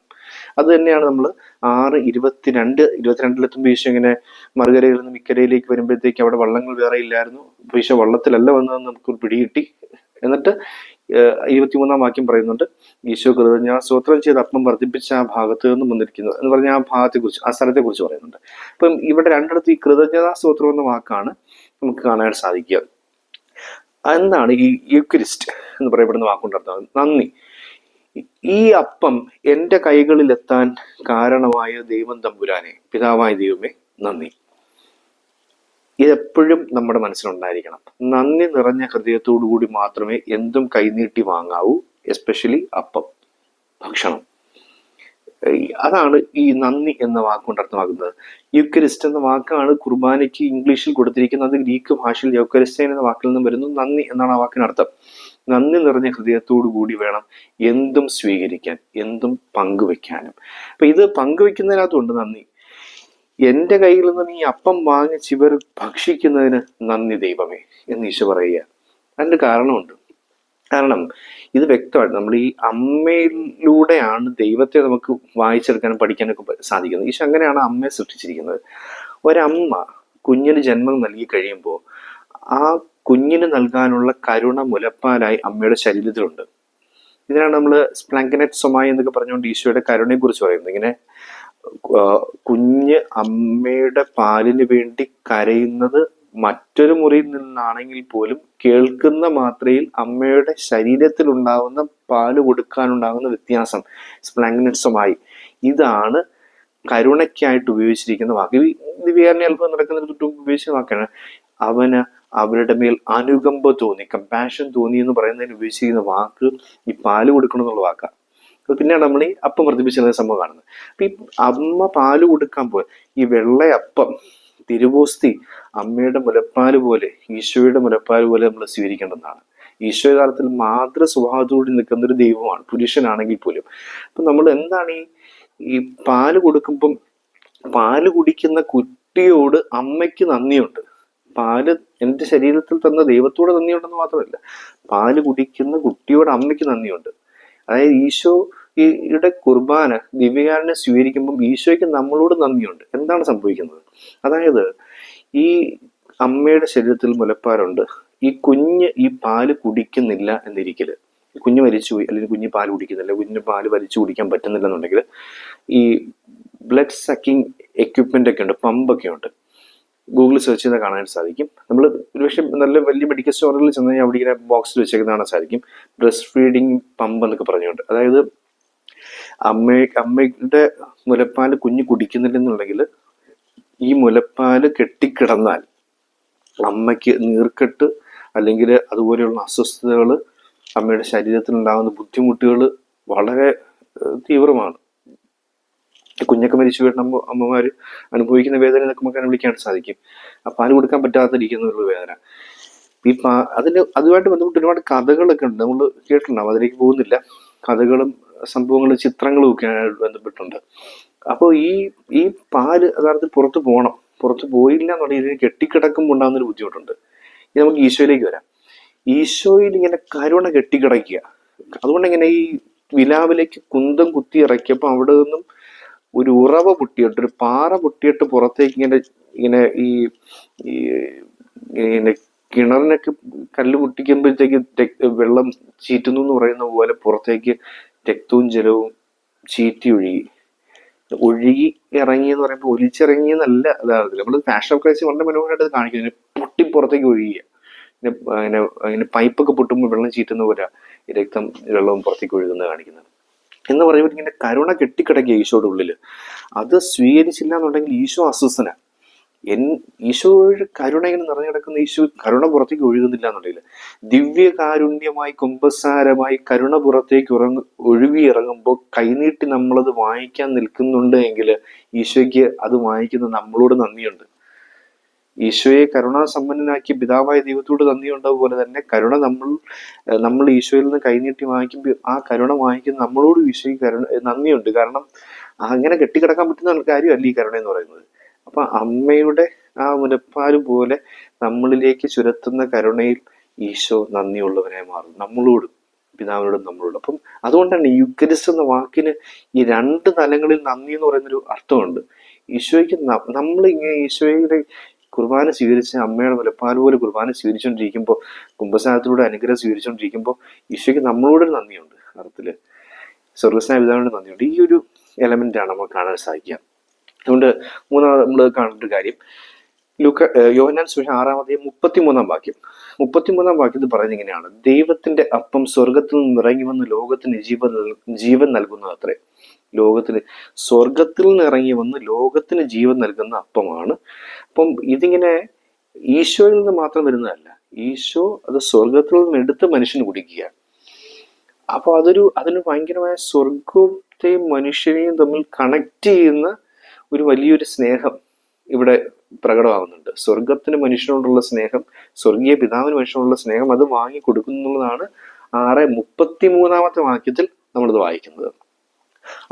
അത് തന്നെയാണ് നമ്മൾ 6:22 ഈശോ ഇങ്ങനെ മറുകരയിൽ നിന്ന് ഇക്കരയിലേക്ക് വരുമ്പോഴത്തേക്ക് അവിടെ വള്ളങ്ങൾ വേറെ ഇല്ലായിരുന്നു. അപ്പൊ ഈശോ വള്ളത്തിലല്ല വന്നതെന്ന് നമുക്ക് പിടികിട്ടി. എന്നിട്ട് 23-ാം വാക്യം പറയുന്നുണ്ട്, ഈശോ സ്തോത്രം ചെയ്ത് അപ്പം വർദ്ധിപ്പിച്ച ആ ഭാഗത്ത് നിന്നും വന്നിരിക്കുന്നു എന്ന് പറഞ്ഞ ആ ഭാഗത്തെക്കുറിച്ച്, ആ സ്ഥലത്തെ കുറിച്ച് പറയുന്നുണ്ട്. അപ്പം ഇവിടെ രണ്ടിടത്ത് ഈ കൃതജ്ഞതാ സ്തോത്രം എന്ന വാക്കാണ് നമുക്ക് കാണാൻ സാധിക്കുക. എന്താണ് ഈ യൂക്കരിസ്റ്റ് എന്ന് പറയപ്പെടുന്ന വാക്കുകൊണ്ടർത്ഥം? നന്ദി. ഈ അപ്പം എൻ്റെ കൈകളിൽ എത്താൻ കാരണമായ ദൈവം തമ്പുരാനെ, പിതാവായ ദൈവമേ നന്ദി. ഇതെപ്പോഴും നമ്മുടെ മനസ്സിലുണ്ടായിരിക്കണം. നന്ദി നിറഞ്ഞ ഹൃദയത്തോടു കൂടി മാത്രമേ എന്തും കൈനീട്ടി വാങ്ങാവൂ, എസ്പെഷ്യലി അപ്പം, ഭക്ഷണം. അതാണ് ഈ നന്ദി എന്ന വാക്കുകൊണ്ട് അർത്ഥമാക്കുന്നത്. യുക്കരിസ്റ്റ് എന്ന വാക്കാണ് കുർബാനയ്ക്ക് ഇംഗ്ലീഷിൽ കൊടുത്തിരിക്കുന്നത്. അത് ഗ്രീക്ക് ഭാഷയിൽ യൗക്കരിസ്റ്റൈൻ എന്ന വാക്കിൽ നിന്നും വരുന്നു. നന്ദി എന്നാണ് ആ വാക്കിനർത്ഥം. നന്ദി നിറഞ്ഞ ഹൃദയത്തോടു കൂടി വേണം എന്തും സ്വീകരിക്കാൻ, എന്തും പങ്കുവെക്കാനും. അപ്പൊ ഇത് പങ്കുവെക്കുന്നതിനകത്തുണ്ട് നന്ദി. എൻ്റെ കയ്യിൽ നിന്നും ഈ അപ്പം വാങ്ങിച്ച് ഇവർ ഭക്ഷിക്കുന്നതിന് നന്ദി ദൈവമേ എന്ന് ഈശോ പറയുക. അതിൻ്റെ കാരണമുണ്ട്. കാരണം ഇത് വ്യക്തമായിട്ട് നമ്മൾ ഈ അമ്മയിലൂടെയാണ് ദൈവത്തെ നമുക്ക് വായിച്ചെടുക്കാനും പഠിക്കാനൊക്കെ സാധിക്കുന്നത്. ഈശോ അങ്ങനെയാണ് അമ്മയെ സൃഷ്ടിച്ചിരിക്കുന്നത്. ഒരമ്മ കുഞ്ഞിന് ജന്മം നൽകി കഴിയുമ്പോൾ ആ കുഞ്ഞിന് നൽകാനുള്ള കരുണ മുലപ്പാലായി അമ്മയുടെ ശരീരത്തിലുണ്ട്. ഇതിനാണ് നമ്മൾ സ്പ്ലാങ്കനെറ്റ്സൊമായി എന്നൊക്കെ പറഞ്ഞുകൊണ്ട് ഈശോയുടെ കരുണയെ കുറിച്ച് പറയുന്നത്. ഇങ്ങനെ കുഞ്ഞ് അമ്മയുടെ പാലിന് വേണ്ടി കരയുന്നത് മറ്റൊരു മുറിയിൽ നിന്നാണെങ്കിൽ പോലും കേൾക്കുന്ന മാത്രയിൽ അമ്മയുടെ ശരീരത്തിൽ ഉണ്ടാകുന്ന പാല് കൊടുക്കാനുണ്ടാകുന്ന വ്യത്യാസം സ്പ്ലാങ്കനെറ്റ്സൊമായി, ഇതാണ് കരുണയ്ക്കായിട്ട് ഉപയോഗിച്ചിരിക്കുന്ന വാക്ക്. ദിവ്യകാരുണ്യ അത്ഭുതം നടക്കുന്നതിന് ചുറ്റും ഉപയോഗിച്ച വാക്കാണ്. അവന് അവരുടെ മേൽ അനുകമ്പ തോന്നി, കമ്പാഷൻ തോന്നി എന്ന് പറയുന്നതിന് ഉപയോഗിച്ചിരിക്കുന്ന വാക്ക് ഈ പാല് കൊടുക്കണം എന്നുള്ള വാക്കാണ്. അത് പിന്നെയാണ് നമ്മൾ ഈ അപ്പം വർദ്ധിപ്പിച്ചിരുന്ന സംഭവം കാണുന്നത്. അപ്പൊ ഈ അമ്മ പാല് കൊടുക്കാൻ പോയി ഈ വെള്ളയപ്പം തിരുവോസ്തി അമ്മയുടെ മുലപ്പാല് പോലെ, ഈശോയുടെ മുലപ്പാല് പോലെ നമ്മൾ സ്വീകരിക്കേണ്ടതാണ്. ഈശോ യഥാർത്ഥത്തിൽ മാതൃ സ്വഭാവത്തോടെ നിൽക്കുന്ന ഒരു ദൈവമാണ്, പുരുഷനാണെങ്കിൽ പോലും. അപ്പൊ നമ്മൾ എന്താണ് ഈ പാല് കൊടുക്കുമ്പം പാല് കുടിക്കുന്ന കുട്ടിയോട് അമ്മയ്ക്ക് നന്ദിയുണ്ട്. പാല് എൻ്റെ ശരീരത്തിൽ തന്ന ദൈവത്തോട് നന്ദിയുണ്ടെന്ന് മാത്രമല്ല, പാല് കുടിക്കുന്ന കുട്ടിയോട് അമ്മയ്ക്ക് നന്ദിയുണ്ട്. അതായത് ഈശോയുടെ കുർബാന ദിവ്യകാരുണ്യം സ്വീകരിക്കുമ്പം ഈശോയ്ക്ക് നമ്മളോട് നന്ദിയുണ്ട്. എന്താണ് സംഭവിക്കുന്നത്? അതായത് ഈ അമ്മയുടെ ശരീരത്തിൽ മുലപ്പാലുണ്ട്, ഈ കുഞ്ഞ് ഈ പാല് കുടിക്കുന്നില്ല എന്നിരിക്കല്, കുഞ്ഞ് മരിച്ചുപോയി, അല്ലെങ്കിൽ കുഞ്ഞ് പാല് കുടിക്കുന്നില്ല, കുഞ്ഞിന് പാല് വലിച്ചു കുടിക്കാൻ പറ്റുന്നില്ല എന്നുണ്ടെങ്കിൽ ഈ ബ്ലഡ് സക്കിങ് എക്യുപ്മെന്റ് ഒക്കെ ഉണ്ട്, പമ്പൊക്കെ ഉണ്ട്. ഗൂഗിളിൽ സെർച്ച് ചെയ്താൽ കാണാൻ സാധിക്കും. നമ്മൾ ഒരുപക്ഷെ നല്ല വലിയ മെഡിക്കൽ സ്റ്റോറുകളിൽ ചെന്ന് കഴിഞ്ഞാൽ അവിടെ ഇങ്ങനെ ബോക്സിൽ വെച്ചേക്കുന്ന കാണാൻ സാധിക്കും, ബ്രസ്റ്റ് ഫീഡിങ് പമ്പ് എന്നൊക്കെ പറഞ്ഞുകൊണ്ട്. അതായത് അമ്മയുടെ മുലപ്പാല് കുഞ്ഞ് കുടിക്കുന്നില്ലെന്നുണ്ടെങ്കിൽ ഈ മുലപ്പാല് കെട്ടിക്കിടന്നാൽ അമ്മയ്ക്ക് നീർക്കെട്ട് അല്ലെങ്കിൽ അതുപോലെയുള്ള അസ്വസ്ഥതകൾ, അമ്മയുടെ ശരീരത്തിൽ ഉണ്ടാകുന്ന ബുദ്ധിമുട്ടുകൾ വളരെ തീവ്രമാണ്. കുഞ്ഞൊക്കെ മരിച്ചു വീഴുന്ന അമ്മമാർ അനുഭവിക്കുന്ന വേദന എന്നൊക്കെ നമുക്ക് വിളിക്കാൻ സാധിക്കും. ആ പാല് കൊടുക്കാൻ പറ്റാതിരിക്കുന്ന ഒരു വേദന. ഈ അതുമായിട്ട് ബന്ധപ്പെട്ട് ഒരുപാട് കഥകളൊക്കെ ഉണ്ട്, നമ്മൾ കേട്ടിട്ടുണ്ടാവും, അതിലേക്ക് പോകുന്നില്ല. കഥകളും സംഭവങ്ങളും ചിത്രങ്ങളും ഒക്കെ ബന്ധപ്പെട്ടുണ്ട്. അപ്പോൾ ഈ പാല് യഥാർത്ഥത്തിൽ പുറത്ത് പോയില്ല എന്നുണ്ടെങ്കിൽ ഇതിന് കെട്ടിക്കിടക്കുമ്പോൾ ഉണ്ടാകുന്നൊരു ബുദ്ധിമുട്ടുണ്ട്. ഇത് നമുക്ക് ഈശോയിലേക്ക് വരാം. ഈശോയിൽ ഇങ്ങനെ കരുണ കെട്ടിക്കിടക്കുക. അതുകൊണ്ട് ഇങ്ങനെ ഈ വിലാവിലേക്ക് കുന്തം കുത്തി ഇറക്കിയപ്പോൾ അവിടെ നിന്നും ഒരു ഉറവ പൊട്ടിയിട്ട്, ഒരു പാറ പൊട്ടിയിട്ട് പുറത്തേക്ക് ഇങ്ങനെ ഈ ഇങ്ങനെ കിണറിനൊക്കെ കല്ല് പൊട്ടിക്കുമ്പോഴത്തേക്ക് വെള്ളം ചീറ്റുന്നു എന്ന് പറയുന്ന പോലെ പുറത്തേക്ക് രക്തവും ജലവും ചീറ്റി ഒഴുകി ഇറങ്ങി എന്ന് പറയുമ്പോൾ ഒലിച്ചിറങ്ങി എന്നല്ല അതായത് നമ്മൾ പാഷൻ ഓഫ് ക്രൈസ്റ്റ് വളരെ മനോഹരമായിട്ട് അത് കാണിക്കുന്നത്. പൊട്ടി പുറത്തേക്ക് ഒഴുകിയ ഇങ്ങനെ പൈപ്പൊക്കെ പൊട്ടുമ്പോൾ വെള്ളം ചീറ്റുന്ന പോലെ രക്തം വെള്ളവും പുറത്തേക്ക് ഒഴുകുന്നത് കാണിക്കുന്നത്. എന്ന് പറയുമ്പോൾ ഇങ്ങനെ കരുണ കെട്ടിക്കിടക്കുക ഈശോയുടെ ഉള്ളിൽ. അത് സ്വീകരിച്ചില്ല എന്നുണ്ടെങ്കിൽ ഈശോ അസ്വസ്ഥന. ഈശോയുടെ കരുണ ഇങ്ങനെ നിറഞ്ഞു കിടക്കുന്ന ഈശോ കരുണ പുറത്തേക്ക് ഒഴുകുന്നില്ല എന്നുണ്ടെങ്കിൽ, ദിവ്യകാരുണ്യമായി കുമ്പസാരമായി കരുണ പുറത്തേക്ക് ഒഴുകി ഇറങ്ങുമ്പോൾ കൈനീട്ടി നമ്മളത് വാങ്ങിക്കാൻ നിൽക്കുന്നുണ്ട് എങ്കിൽ ഈശോയ്ക്ക് അത് വാങ്ങിക്കുന്ന നമ്മളോട് നന്ദിയുണ്ട്. ഈശോയെ കരുണാസമ്പന്നനാക്കിയ പിതാവായ ദൈവത്തോട് നന്ദിയുണ്ടാവും പോലെ തന്നെ കരുണ നമ്മൾ ഈശോയിൽ നിന്ന് കൈനീട്ടി വാങ്ങിക്കുമ്പോൾ ആ കരുണ വാങ്ങിക്കുന്ന നമ്മളോട് ഈശോയ്ക്ക് നന്ദിയുണ്ട്. കാരണം അങ്ങനെ കെട്ടിക്കിടക്കാൻ പറ്റുന്ന കാര്യമല്ല ഈ കരുണ എന്ന് പറയുന്നത്. അപ്പൊ അമ്മയുടെ ആ മുലപ്പാല് പോലെ നമ്മളിലേക്ക് ചുരത്തുന്ന കരുണയിൽ ഈശോ നന്ദിയുള്ളവനായി മാറും, നമ്മളോടും പിതാവിനോടും നമ്മളോടും. അപ്പം അതുകൊണ്ടാണ് യുക്കരിസ്റ്റ് എന്ന വാക്കിന് ഈ രണ്ട് തലങ്ങളിൽ നന്ദി എന്ന് പറയുന്നൊരു അർത്ഥമുണ്ട്. ഈശോയ്ക്ക് നമ്മളിങ്ങനെ ഈശോയുടെ കുർബാന സ്വീകരിച്ച് അമ്മയുടെ മുലപ്പാല് പോലെ കുർബാന സ്വീകരിച്ചുകൊണ്ടിരിക്കുമ്പോൾ, കുംഭസാരത്തിലൂടെ അനുഗ്രഹം സ്വീകരിച്ചുകൊണ്ടിരിക്കുമ്പോൾ ഈശോയ്ക്ക് നമ്മളോടൊരു നന്ദിയുണ്ട്. അർത്ഥത്തില് സ്വർഗസ്നായ പിതാവിനോട് നന്ദിയുണ്ട്. ഈ ഒരു എലമെന്റാണ് നമുക്ക് കാണാൻ സാധിക്കുക. അതുകൊണ്ട് മൂന്നാമത് നമ്മൾ കാണേണ്ട ഒരു കാര്യം, യോഹന്നാൻ സുവിശേഷം 6-ാം വാക്യം 33-ാം വാക്യത്തിൽ പറയുന്നത് ഇങ്ങനെയാണ്: ദൈവത്തിന്റെ അപ്പം സ്വർഗത്തിൽ നിന്ന് ഇറങ്ങി വന്ന് ലോകത്തിന് ജീവൻ നൽകുന്നത് അത്രേ. സ്വർഗത്തിൽ നിന്ന് ഇറങ്ങി വന്ന് ലോകത്തിന് ജീവൻ നൽകുന്ന അപ്പമാണ്. അപ്പം ഇതിങ്ങനെ ഈശോയിൽ നിന്ന് മാത്രം വരുന്നതല്ല, ഈശോ അത് സ്വർഗത്തിൽ നിന്ന് എടുത്ത് മനുഷ്യന് കുടിക്കുക. അപ്പൊ അതിന് ഭയങ്കരമായ സ്വർഗത്തെയും മനുഷ്യനെയും തമ്മിൽ കണക്ട് ചെയ്യുന്ന ഒരു വലിയൊരു സ്നേഹം ഇവിടെ പ്രകടമാകുന്നുണ്ട്. സ്വർഗത്തിന് മനുഷ്യനോടുള്ള സ്നേഹം, സ്വർഗീയ പിതാവിന് മനുഷ്യനോടുള്ള സ്നേഹം, അത് വാങ്ങി കൊടുക്കുന്നുള്ളതാണ് 6:33 വാക്യത്തിൽ നമ്മളിത് വായിക്കുന്നത്.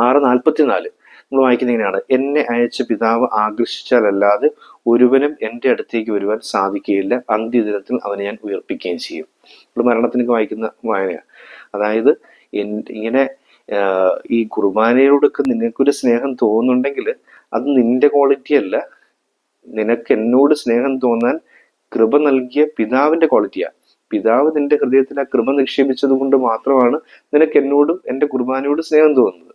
6:44 നമ്മൾ വായിക്കുന്ന ഇങ്ങനെയാണ്, എന്നെ അയച്ച പിതാവ് ആകർഷിച്ചാലല്ലാതെ ഒരുവനും എൻ്റെ അടുത്തേക്ക് വരുവാൻ സാധിക്കുകയില്ല, അന്ത്യദിനത്തിൽ അവനെ ഞാൻ ഉയർപ്പിക്കുകയും ചെയ്യും. നമ്മൾ മരണത്തിനൊക്കെ വായിക്കുന്ന വായനയാണ്. അതായത് ഇങ്ങനെ ഈ കുർബാനയോടൊക്കെ നിനക്കൊരു സ്നേഹം തോന്നുന്നുണ്ടെങ്കിൽ അത് നിന്റെ ക്വാളിറ്റി അല്ല, നിനക്ക് എന്നോട് സ്നേഹം തോന്നാൻ കൃപ നൽകിയ പിതാവിന്റെ ക്വാളിറ്റിയാണ്. പിതാവ് നിന്റെ ഹൃദയത്തിൽ ആ കൃപ നിക്ഷേപിച്ചത് കൊണ്ട് മാത്രമാണ് നിനക്ക് എന്നോടും എൻ്റെ കുർബാനയോട് സ്നേഹം തോന്നുന്നത്.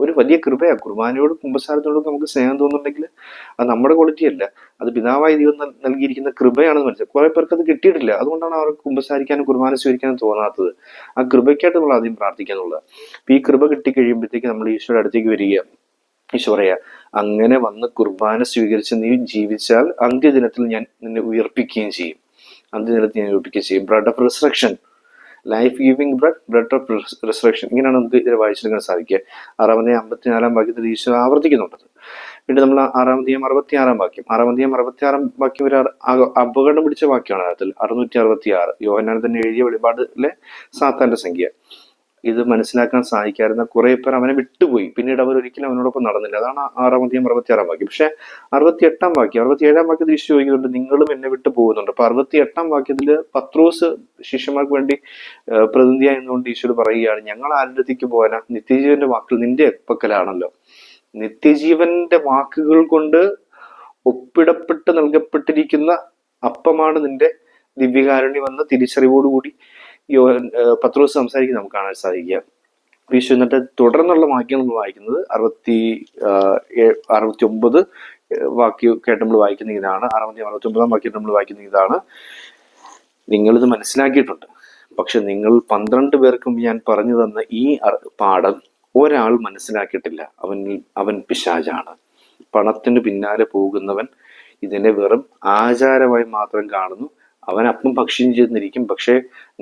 ഒരു വലിയ കൃപയാണ്. കുർബാനയോടും കുമ്പസാരത്തോടും നമുക്ക് സ്നേഹം തോന്നുന്നുണ്ടെങ്കിൽ അത് നമ്മുടെ ക്വാളിറ്റി അല്ല, അത് പിതാവായി ദൈവം നൽകിയിരിക്കുന്ന കൃപയാണെന്ന് മനസ്സിലായി. കുറെ പേർക്ക് അത് കിട്ടിയിട്ടില്ല, അതുകൊണ്ടാണ് അവർക്ക് കുമ്പസാരിക്കാനും കുർബാന സ്വീകരിക്കാനും തോന്നാത്തത്. ആ കൃപയ്ക്കായിട്ട് നമ്മൾ ആദ്യം പ്രാർത്ഥിക്കാന്നുള്ളത്. അപ്പൊ ഈ കൃപ കിട്ടിക്കഴിയുമ്പോഴത്തേക്ക് നമ്മൾ ഈശോയുടെ അടുത്തേക്ക് വരിക. ഈശോ പറയാ, അങ്ങനെ വന്ന് കുർബാന സ്വീകരിച്ച് നീ ജീവിച്ചാൽ അന്ത്യദിനത്തിൽ ഞാൻ നിന്നെ ഉയർപ്പിക്കുകയും ചെയ്യും. അന്ത്യദിനത്തിൽ ഞാൻ ഉയർപ്പിക്കുകയും ചെയ്യും. Bread of resurrection, life giving bread of resurrection, ഇങ്ങനെയാണ് നമുക്ക് ഇതിനെ വായിച്ചെടുക്കാൻ സാധിക്കുക. 6-54 വാക്യത്തിൽ ഈശോ ആവർത്തിക്കുന്നുണ്ടത്. പിന്നെ നമ്മൾ 6-66 വാക്യം, 6-66 വാക്യം ഒരു അപകടം പിടിച്ച വാക്യമാണ്. അതിൽ 666 യോഹന്നാൻ തന്നെ എഴുതിയ വെളിപാടിലെ സാത്താന്റെ സംഖ്യ. ഇത് മനസ്സിലാക്കാൻ സാധിക്കാറുന്ന കുറെ പേർ അവനെ വിട്ടുപോയി, പിന്നീട് അവർ ഒരിക്കലും അവനോടൊപ്പം നടന്നില്ല. അതാണ് 6-66 വാക്യം. പക്ഷെ 67 വാക്യത്തിൽ ഈശോ ചോദിക്കുന്നുണ്ട്, നിങ്ങളും എന്നെ വിട്ടു പോകുന്നുണ്ട്. അപ്പൊ 68 വാക്യത്തില് പത്രോസ് ശിഷ്യന്മാർക്ക് വേണ്ടി പ്രതിനിധിയായി എന്നുകൊണ്ട് ഈശോ പറയുകയാണ്, ഞങ്ങൾ ആരുടെ അടുത്തേക്ക് പോകാനാ, നിത്യജീവന്റെ വാക്കുകൾ നിന്റെ പക്കലാണല്ലോ. നിത്യജീവന്റെ വാക്കുകൾ കൊണ്ട് ഒപ്പിടപ്പെട്ട് നൽകപ്പെട്ടിരിക്കുന്ന അപ്പമാണ് നിന്റെ ദിവ്യകാരുണ്യം എന്ന തിരിച്ചറിവോടുകൂടി പത്രോസ് സംസാരിക്കുന്നത് നമുക്ക് കാണാൻ സാധിക്കുക. ഈശോ എന്നിട്ട് തുടർന്നുള്ള വാക്യം നമ്മൾ വായിക്കുന്നത് 69 വാക്യം കേട്ട് നമ്മൾ വായിക്കുന്ന ഇതാണ്. 69 വാക്യം നമ്മൾ വായിക്കുന്ന ഇതാണ്, നിങ്ങളിത് മനസ്സിലാക്കിയിട്ടുണ്ട്, പക്ഷെ നിങ്ങൾ 12 പേർക്കും ഞാൻ പറഞ്ഞു തന്ന ഈ പാഠം ഒരാൾ മനസ്സിലാക്കിയിട്ടില്ല. അവൻ പിശാചാണ്. പണത്തിന് പിന്നാലെ പോകുന്നവൻ ഇതിനെ വെറും ആചാരമായി മാത്രം കാണുന്നു. അവൻ അപ്പം ഭക്ഷ്യം ചെയ്തിരിക്കും, പക്ഷെ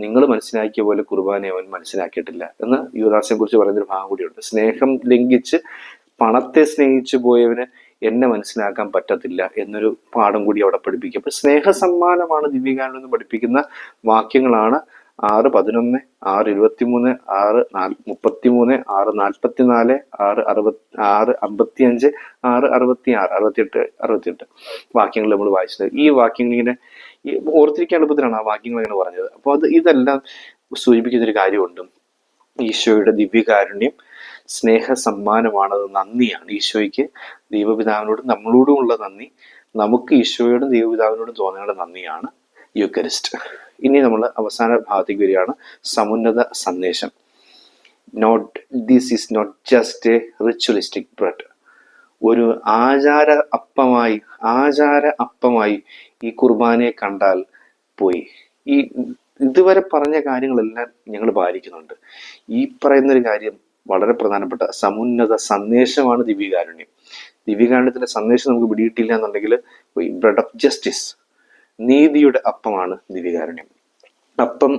നിങ്ങൾ മനസ്സിലാക്കിയ പോലെ കുർബാനയെ അവൻ മനസ്സിലാക്കിയിട്ടില്ല എന്ന് യൂദാസിനെ കുറിച്ച് പറയുന്നൊരു ഭാഗം കൂടിയുണ്ട്. സ്നേഹം ലംഘിച്ച് പണത്തെ സ്നേഹിച്ചു പോയവന് എന്നെ മനസ്സിലാക്കാൻ പറ്റത്തില്ല എന്നൊരു പാഠം കൂടി അവിടെ പഠിപ്പിക്കും. അപ്പൊ സ്നേഹസമ്മാനമാണ് ദിവ്യകാരുണ്യം എന്ന് പഠിപ്പിക്കുന്ന വാക്യങ്ങളാണ് 6:11, 6:23, 6:33, 6:44, 6:55, 6:66, 68 വാക്യങ്ങൾ നമ്മൾ വായിച്ചത്. ഈ വാക്യങ്ങൾ ഇങ്ങനെ ഓർത്തിരിക്കാൻ എളുപ്പത്തിലാണ് ആ വാക്യങ്ങൾ ഇങ്ങനെ പറഞ്ഞത്. അപ്പോൾ ഇതെല്ലാം സൂചിപ്പിക്കുന്നൊരു കാര്യമുണ്ട്, ഈശോയുടെ ദിവ്യകാരുണ്യം സ്നേഹ സമ്മാനമാണത്, നന്ദിയാണ്. ഈശോയ്ക്ക് ദൈവപിതാവിനോടും നമ്മളോടും ഉള്ള നന്ദി, നമുക്ക് ഈശോയോടും ദൈവപിതാവിനോടും തോന്നേണ്ട നന്ദിയാണ് യൂക്കറിസ്റ്റ്. ഇനി നമ്മൾ അവസാന ഭാഗത്തേക്ക് വരികയാണ്, സമുന്നത സന്ദേശം. This is not just a ritualistic bread. ഒരു ആചാര അപ്പമായി ഈ കുർബാനയെ കണ്ടാൽ പോയി. ഈ ഇതുവരെ പറഞ്ഞ കാര്യങ്ങളെല്ലാം ഞങ്ങൾ പാലിക്കുന്നുണ്ട്. ഈ പറയുന്നൊരു കാര്യം വളരെ പ്രധാനപ്പെട്ട സമുന്നത സന്ദേശമാണ് ദിവ്യകാരുണ്യം. ദിവ്യകാരുണ്യത്തിന്റെ സന്ദേശം നമുക്ക് പിടിയിട്ടില്ല എന്നുണ്ടെങ്കിൽ ബ്രെഡ് ഓഫ് ജസ്റ്റിസ്, നീതിയുടെ അപ്പമാണ് ദിവ്യകാരുണ്യം. അപ്പം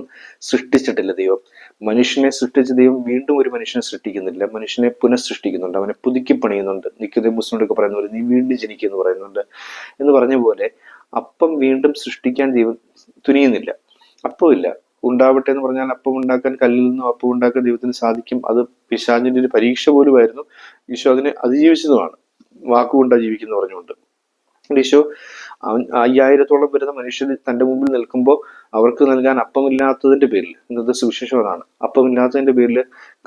സൃഷ്ടിച്ചിട്ടില്ല ദൈവം, മനുഷ്യനെ സൃഷ്ടിച്ച ദൈവം വീണ്ടും ഒരു മനുഷ്യനെ സൃഷ്ടിക്കുന്നില്ല, മനുഷ്യനെ പുനഃസൃഷ്ടിക്കുന്നുണ്ട്, അവനെ പുതുക്കി പണിയുന്നുണ്ട്. നിക്കോദേമോസിനോടൊക്കെ പറയുന്ന പോലെ നീ വീണ്ടും ജനിക്കുക എന്ന് പറയുന്നുണ്ട്. എന്ന് പറഞ്ഞ പോലെ അപ്പം വീണ്ടും സൃഷ്ടിക്കാൻ ദൈവം തുനിയുന്നില്ല. അപ്പമില്ല, ഉണ്ടാവട്ടെ എന്ന് പറഞ്ഞാൽ അപ്പം ഉണ്ടാക്കാൻ, കല്ലിൽ നിന്നും അപ്പം ഉണ്ടാക്കാൻ ദൈവത്തിന് സാധിക്കും. അത് പിശാചിന്റെ ഒരു പരീക്ഷ പോലുമായിരുന്നു. ഈശോ അതിനെ അതിജീവിച്ചതുമാണ്, വാക്കുകൊണ്ടാ ജീവിക്കുന്നു പറഞ്ഞുകൊണ്ട്. ഈശോ 5000-ഓളം വരുന്ന മനുഷ്യർ തൻ്റെ മുമ്പിൽ നിൽക്കുമ്പോൾ അവർക്ക് നൽകാൻ അപ്പമില്ലാത്തതിന്റെ പേരിൽ, ഇന്നത്തെ സുവിശേഷം അതാണ്, അപ്പമില്ലാത്തതിന്റെ പേരിൽ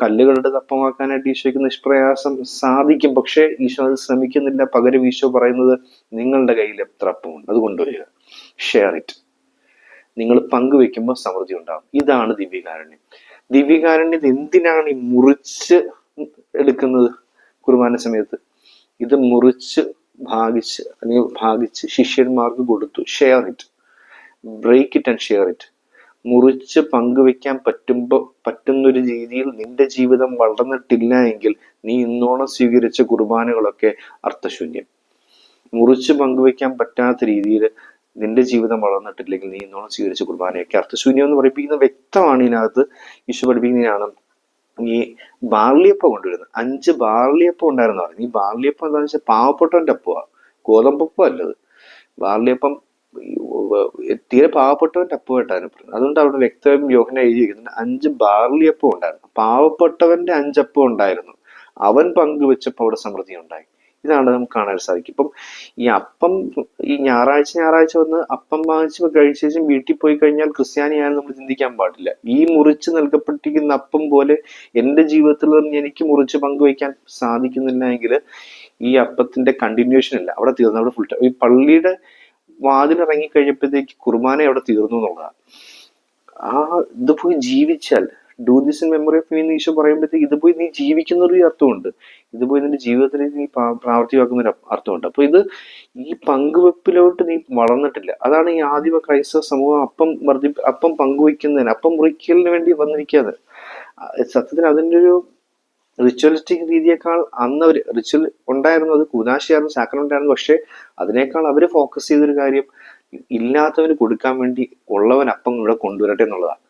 കല്ലുകളുടെ അപ്പമാക്കാനായിട്ട് ഈശോയ്ക്ക് നിഷ്പ്രയാസം സാധിക്കും. പക്ഷേ ഈശോ അത് ശ്രമിക്കുന്നില്ല. പകരം ഈശോ പറയുന്നത്, നിങ്ങളുടെ കയ്യിൽ എത്ര അപ്പമുണ്ട് അത് കൊണ്ടുവരിക, ഷെയർ ഇറ്റ്. നിങ്ങൾ പങ്കുവെക്കുമ്പോൾ സമൃദ്ധി ഉണ്ടാകും. ഇതാണ് ദിവ്യകാരുണ്യം. ദിവ്യകാരുണ്യം എന്തിനാണ് ഈ മുറിച്ച് എടുക്കുന്നത് കുർബാന സമയത്ത്? ഇത് മുറിച്ച് ഭാഗിച്ച് ശിഷ്യന്മാർക്ക് കൊടുത്തു. Share it, break it and share it. മുറിച്ച് പങ്കുവെക്കാൻ പറ്റുന്നൊരു രീതിയിൽ നിന്റെ ജീവിതം വളർന്നിട്ടില്ല എങ്കിൽ നീ ഇന്നോളം സ്വീകരിച്ച കുർബാനകളൊക്കെ അർത്ഥശൂന്യം. മുറിച്ച് പങ്കുവെക്കാൻ പറ്റാത്ത രീതിയിൽ നിന്റെ ജീവിതം വളർന്നിട്ടില്ലെങ്കിൽ നീ ഇന്നോളം സ്വീകരിച്ച കുർബാനയൊക്കെ അർത്ഥശൂന്യം എന്ന് പഠിപ്പിക്കുന്ന വ്യക്തമാണ്. ഇതിനകത്ത് ഈശോ പഠിപ്പിക്കുന്നതിനാണ് ഈ ബാർലിയപ്പം കൊണ്ടുവരുന്നത്. 5 ബാർലിയപ്പം ഉണ്ടായിരുന്നു പറഞ്ഞു. ഈ ബാർലിയപ്പം എന്താണെന്ന് വെച്ചാൽ പാവപ്പെട്ടവന്റെ അപ്പമാണ്, ഗോതമ്പപ്പം അല്ലത്. ബാർലിയപ്പം തീരെ പാവപ്പെട്ടവന്റെ അപ്പമായിട്ടാണ് പറയുന്നത്. അതുകൊണ്ട് അവിടെ വ്യക്തമായും യോഹന്നാൻ എഴുതി വെക്കുന്നുണ്ട് 5 ബാർലിയപ്പം ഉണ്ടായിരുന്നു. പാവപ്പെട്ടവന്റെ 5 അപ്പം ഉണ്ടായിരുന്നു, അവൻ പങ്കുവെച്ചപ്പോൾ അവിടെ സമൃദ്ധി ഉണ്ടായി. ഇതാണ് നമുക്ക് കാണാൻ സാധിക്കും. ഇപ്പം ഈ അപ്പം ഈ ഞായറാഴ്ച വന്ന് അപ്പം വാങ്ങിച്ച് കഴിച്ച ശേഷം വീട്ടിൽ പോയി കഴിഞ്ഞാൽ ക്രിസ്ത്യാനിയാണെന്ന് നമ്മൾ ചിന്തിക്കാൻ പാടില്ല. ഈ മുറിച്ച് നൽകപ്പെട്ടിരിക്കുന്ന അപ്പം പോലെ എൻ്റെ ജീവിതത്തിൽ നിന്ന് എനിക്ക് മുറിച്ച് പങ്കുവയ്ക്കാൻ സാധിക്കുന്നില്ല എങ്കിൽ ഈ അപ്പത്തിന്റെ കണ്ടിന്യൂഷൻ ഇല്ല, അവിടെ തീർന്നു, അവിടെ ഫുൾ ടൈം. ഈ പള്ളിയുടെ വാതിലിറങ്ങി കഴിഞ്ഞപ്പോഴത്തേക്ക് കുർബാന അവിടെ തീർന്നു എന്നുള്ളതാണ്. ഇത് പോയി ജീവിച്ചാൽ do this in memory of me എന്ന് ഈശോ പറയുമ്പോഴത്തേക്ക് ഇത് പോയി നീ ജീവിക്കുന്ന ഒരു അർത്ഥമുണ്ട്, ഇത് പോയി നിന്റെ ജീവിതത്തിൽ നീ പ്രാവർത്തികമാക്കുന്ന ഒരു അർത്ഥമുണ്ട്. അപ്പൊ ഇത് ഈ പങ്കുവെപ്പിലോട്ട് നീ വളർന്നിട്ടില്ല. അതാണ് ഈ ആദിമ ക്രൈസ്തവ സമൂഹം അപ്പം പങ്കുവയ്ക്കുന്നതിന്, അപ്പം മുറിക്കലിന് വേണ്ടി വന്നിരിക്കാതെ. സത്യത്തിൽ അതിൻ്റെ ഒരു റിച്വലിസ്റ്റിക് രീതിയേക്കാൾ അന്ന് അവർ റിച്വൽ ഉണ്ടായിരുന്നത് കൂദാശയായിരുന്നു, സാക്രമെന്റ് ആയിരുന്നു. പക്ഷെ അതിനേക്കാൾ അവർ ഫോക്കസ് ചെയ്തൊരു കാര്യം ഇല്ലാത്തവന് കൊടുക്കാൻ വേണ്ടി ഉള്ളവൻ അപ്പം ഇവിടെ കൊണ്ടുവരട്ടെ എന്നുള്ളതാണ്.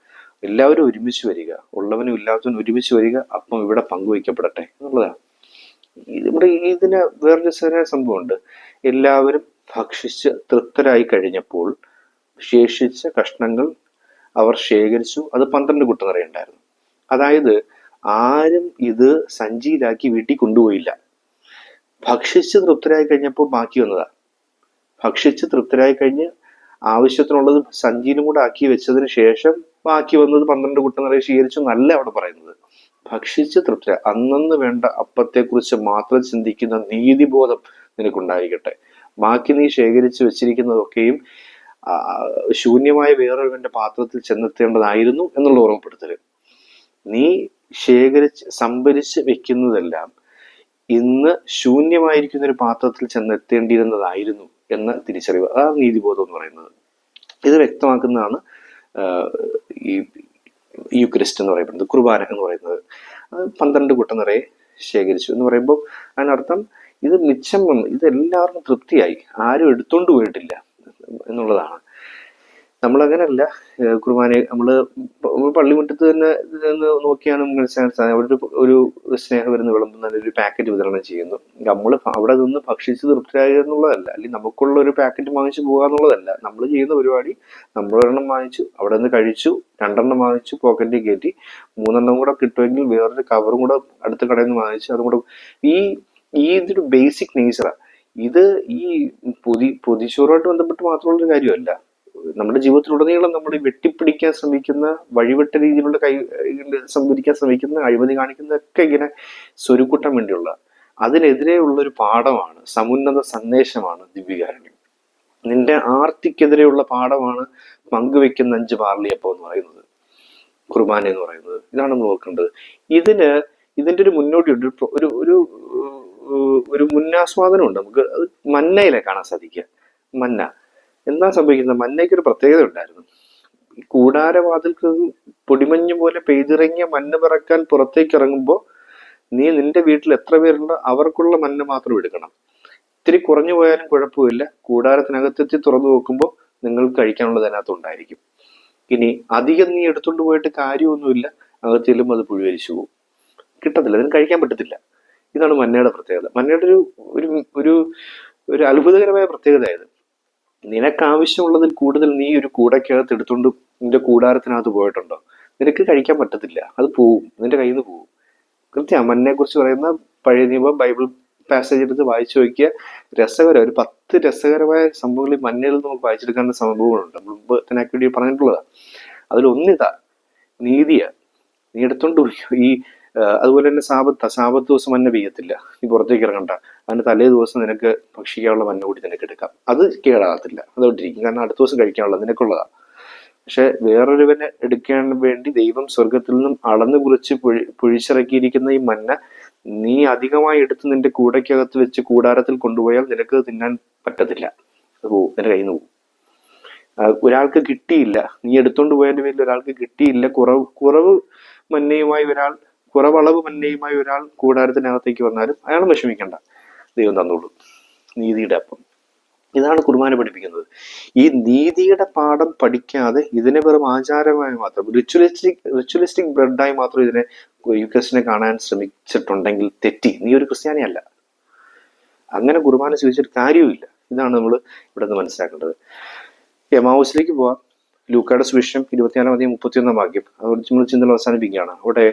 എല്ലാവരും ഒരുമിച്ച് വരിക, ഉള്ളവനും ഇല്ലാത്തവനും ഒരുമിച്ച് വരിക, അപ്പം ഇവിടെ പങ്കുവയ്ക്കപ്പെടട്ടെ എന്നുള്ളതാണ്. ഇവിടെ ഇതിന് വേറൊരു സംഭവമുണ്ട്. എല്ലാവരും ഭക്ഷിച്ച് തൃപ്തരായി കഴിഞ്ഞപ്പോൾ ശേഷിച്ച കഷ്ണങ്ങൾ അവർ ശേഖരിച്ചു. അത് 12 കുട്ട നിറയുണ്ടായിരുന്നു. അതായത് ആരും ഇത് സഞ്ചിയിലാക്കി വീട്ടിൽ കൊണ്ടുപോയില്ല. ഭക്ഷിച്ച് തൃപ്തരായി കഴിഞ്ഞപ്പോൾ ബാക്കി വന്നതാ. ഭക്ഷിച്ച് തൃപ്തരായി കഴിഞ്ഞ് ആവശ്യത്തിനുള്ളത് സഞ്ചിയിലും കൂടെ ആക്കി വെച്ചതിന് ശേഷം ബാക്കി വന്നത് 12 കുട്ട നിറയെ സ്വീകരിച്ചു എന്നല്ല അവിടെ പറയുന്നത്. ഭക്ഷിച്ച് തൃപ്തരായി അന്നന്ന് വേണ്ട അപ്പത്തെക്കുറിച്ച് മാത്രം ചിന്തിക്കുന്ന നീതിബോധം നിനക്കുണ്ടായിരിക്കട്ടെ. ബാക്കി നീ ശേഖരിച്ച് വെച്ചിരിക്കുന്നതൊക്കെയും ശൂന്യമായ വേറൊരുവന്റെ പാത്രത്തിൽ ചെന്നെത്തേണ്ടതായിരുന്നു എന്നുള്ള ഓർമ്മപ്പെടുത്തല്. നീ സംഭരിച്ച് വെക്കുന്നതെല്ലാം ഇന്ന് ശൂന്യമായിരിക്കുന്ന ഒരു പാത്രത്തിൽ ചെന്നെത്തേണ്ടിയിരുന്നതായിരുന്നു എന്ന തിരിച്ചറിവ്. അതാണ് നീതിബോധം എന്ന് പറയുന്നത്. ഇത് വ്യക്തമാക്കുന്നതാണ് ഈ യൂക്രിസ്റ്റ് എന്ന് പറയപ്പെടുന്നത്, കുർബാന എന്ന് പറയുന്നത്. 12 കുട്ട നിറയെ ശേഖരിച്ചു എന്ന് പറയുമ്പോൾ അതിനർത്ഥം ഇത് മിച്ചം വന്നു, ഇത് എല്ലാവർക്കും തൃപ്തിയായി, ആരും എടുത്തോണ്ട് പോയിട്ടില്ല എന്നുള്ളതാണ്. നമ്മളങ്ങനല്ല. കുർബാന നമ്മള് പള്ളിമുറ്റത്ത് തന്നെ നോക്കിയാണ് മനസ്സിലാക്കാൻ അവിടെ ഒരു സ്നേഹവിരുന്ന് വിളമ്പുന്ന ഒരു പാക്കറ്റ് വിതരണം ചെയ്യുന്നു. നമ്മൾ അവിടെ നിന്ന് ഭക്ഷിച്ച് തൃപ്തിയായി എന്നുള്ളതല്ല, അല്ലെങ്കിൽ നമുക്കുള്ള ഒരു പാക്കറ്റ് വാങ്ങിച്ചു പോകുക എന്നുള്ളതല്ല. നമ്മൾ ചെയ്യുന്ന പരിപാടി, നമ്മളൊരെണ്ണം വാങ്ങിച്ചു, അവിടെ നിന്ന് കഴിച്ചു, 2 വാങ്ങിച്ചു പോക്കറ്റിൽ കയറ്റി, 3 കൂടെ കിട്ടുമെങ്കിൽ വേറൊരു കവറും കൂടെ അടുത്ത കടയിൽ നിന്ന് വാങ്ങിച്ചു, അതും കൂടെ. ഇതൊരു ബേസിക് നേച്ചറാണ്. ഇത് ഈ പൊതിച്ചോറുമായിട്ട് ബന്ധപ്പെട്ട് മാത്രമുള്ളൊരു കാര്യമല്ല. നമ്മുടെ ജീവിതത്തിലുടനീളം നമ്മൾ വെട്ടിപ്പിടിക്കാൻ ശ്രമിക്കുന്ന, വഴിവിട്ട രീതിയിലുള്ള സംഭരിക്കാൻ ശ്രമിക്കുന്ന, അഴിമതി കാണിക്കുന്നതൊക്കെ ഇങ്ങനെ സ്വരുക്കൂട്ടാൻ വേണ്ടിയുള്ള, അതിനെതിരെയുള്ള ഒരു പാഠമാണ്, സമുന്നത സന്ദേശമാണ് ദിവ്യകാരുണ്യം. നിന്റെ ആർത്തിക്കെതിരെയുള്ള പാഠമാണ് പങ്കുവെക്കുന്ന 5 ബാർലിയപ്പം എന്ന് പറയുന്നത്, കുർബാന എന്ന് പറയുന്നത്. ഇതാണ് നമ്മൾ നോക്കേണ്ടത്. ഇതിന്റെ ഒരു മുന്നോടിയുണ്ട്, ഒരു മുന്നാസ്വാദനമുണ്ട് നമുക്ക്. അത് മന്നയിലെ കാണാൻ സാധിക്കുക. മന്ന എന്താ സംഭവിക്കുന്നത്? മന്നയ്ക്ക് ഒരു പ്രത്യേകത ഉണ്ടായിരുന്നു. ഈ കൂടാരവാതിൽക്ക് പൊടിമഞ്ഞ് പോലെ പെയ്തിറങ്ങിയ മഞ്ഞ് പിറക്കാൻ പുറത്തേക്ക് ഇറങ്ങുമ്പോൾ നിന്റെ വീട്ടിൽ എത്ര പേരുണ്ടോ അവർക്കുള്ള മഞ്ഞ് മാത്രം എടുക്കണം. ഇത്തിരി കുറഞ്ഞു പോയാലും കുഴപ്പമില്ല, കൂടാരത്തിനകത്തെത്തി തുറന്നു നോക്കുമ്പോൾ നിങ്ങൾക്ക് കഴിക്കാനുള്ളത് അതിനകത്ത് ഉണ്ടായിരിക്കും. ഇനി അധികം നീ എടുത്തുകൊണ്ട് പോയിട്ട് കാര്യമൊന്നുമില്ല, അകത്ത് ചെല്ലുമ്പോൾ അത് പുഴുവരിച്ചു പോകും, കിട്ടത്തില്ല, അതിന് കഴിക്കാൻ പറ്റത്തില്ല. ഇതാണ് മന്നയുടെ പ്രത്യേകത. മന്നയുടെ ഒരു അത്ഭുതകരമായ പ്രത്യേകതയായത്, നിനക്കാവശ്യമുള്ളതിൽ കൂടുതൽ നീ ഒരു കൂടക്കകത്ത് എടുത്തുകൊണ്ട് നിന്റെ കൂടാരത്തിനകത്ത് പോയിട്ടുണ്ടോ, നിനക്ക് കഴിക്കാൻ പറ്റത്തില്ല, അത് പോവും, നിന്റെ കയ്യിൽ നിന്ന് പോവും. കൃത്യം മന്നയെ കുറിച്ച് പറയുന്ന പഴയ നിയമ ബൈബിൾ പാസേജ് എടുത്ത് വായിച്ചു നോക്കിയ രസകരം, ഒരു 10 രസകരമായ സംഭവങ്ങളിൽ മന്നയിൽ നമുക്ക് വായിച്ചെടുക്കേണ്ട സംഭവങ്ങളുണ്ട്. മുമ്പ് തന്നെ ആക്ടിവിറ്റി പറഞ്ഞിട്ടുള്ളതാണ്. അതിലൊന്നിതാ നീതിയാ. നീ എടുത്തോണ്ട് പോയി. അതുപോലെ തന്നെ സാപത്ത് ദിവസം മഞ്ഞ പെയ്യത്തില്ല, നീ പുറത്തേക്ക് ഇറങ്ങണ്ട, അതിന് തലേ ദിവസം നിനക്ക് ഭക്ഷിക്കാനുള്ള മഞ്ഞ കൂടി നിനക്ക് എടുക്കാം, അത് കേടാകത്തില്ല, അതോട്ടിരിക്കും, കാരണം അടുത്ത ദിവസം കഴിക്കാനുള്ളത് നിനക്കുള്ളതാണ്. പക്ഷെ വേറൊരുവനെ എടുക്കാൻ വേണ്ടി ദൈവം സ്വർഗത്തിൽ നിന്നും അളന്നു കുറിച്ച് പൊഴിച്ചിറക്കിയിരിക്കുന്ന ഈ മഞ്ഞ നീ അധികമായി എടുത്ത് നിന്റെ കൂടയ്ക്കകത്ത് വെച്ച് കൂടാരത്തിൽ കൊണ്ടുപോയാൽ നിനക്ക് തിന്നാൻ പറ്റത്തില്ല, അത് പോവും, നിന്റെ കയ്യിൽ നിന്ന് പോവും. ഒരാൾക്ക് കിട്ടിയില്ല, നീ എടുത്തോണ്ട് പോയതിന്റെ പേരിൽ ഒരാൾക്ക് കിട്ടിയില്ല, കുറവളവ് മന്നയുമായി ഒരാൾ കൂടാരത്തിനകത്തേക്ക് വന്നാലും അയാൾ വിഷമിക്കണ്ട, ദൈവം തന്നോളൂ. നീതിയുടെ അപ്പം. ഇതാണ് കുർബാന പഠിപ്പിക്കുന്നത്. ഈ നീതിയുടെ പാഠം പഠിക്കാതെ ഇതിനെ വെറും ആചാരമായി മാത്രം, റിച്വലിസ്റ്റിക് ബ്രെഡായി മാത്രം ഇതിനെ യൂക്രിസ്റ്റിനെ കാണാൻ ശ്രമിച്ചിട്ടുണ്ടെങ്കിൽ തെറ്റി, നീ ഒരു ക്രിസ്ത്യാനിയല്ല. അങ്ങനെ കുർബാന സ്വീകരിച്ചിട്ട് കാര്യവുമില്ല. ഇതാണ് നമ്മൾ ഇവിടെ നിന്ന് മനസ്സിലാക്കേണ്ടത്. എമാവൂസിലേക്ക് പോവാം. ലൂക്കായുടെ സുവിശേഷം 24-31 വാക്യം, അതോടെ നമ്മൾ ചിന്തകൾ അവസാനിപ്പിക്കുകയാണ്. അവിടെ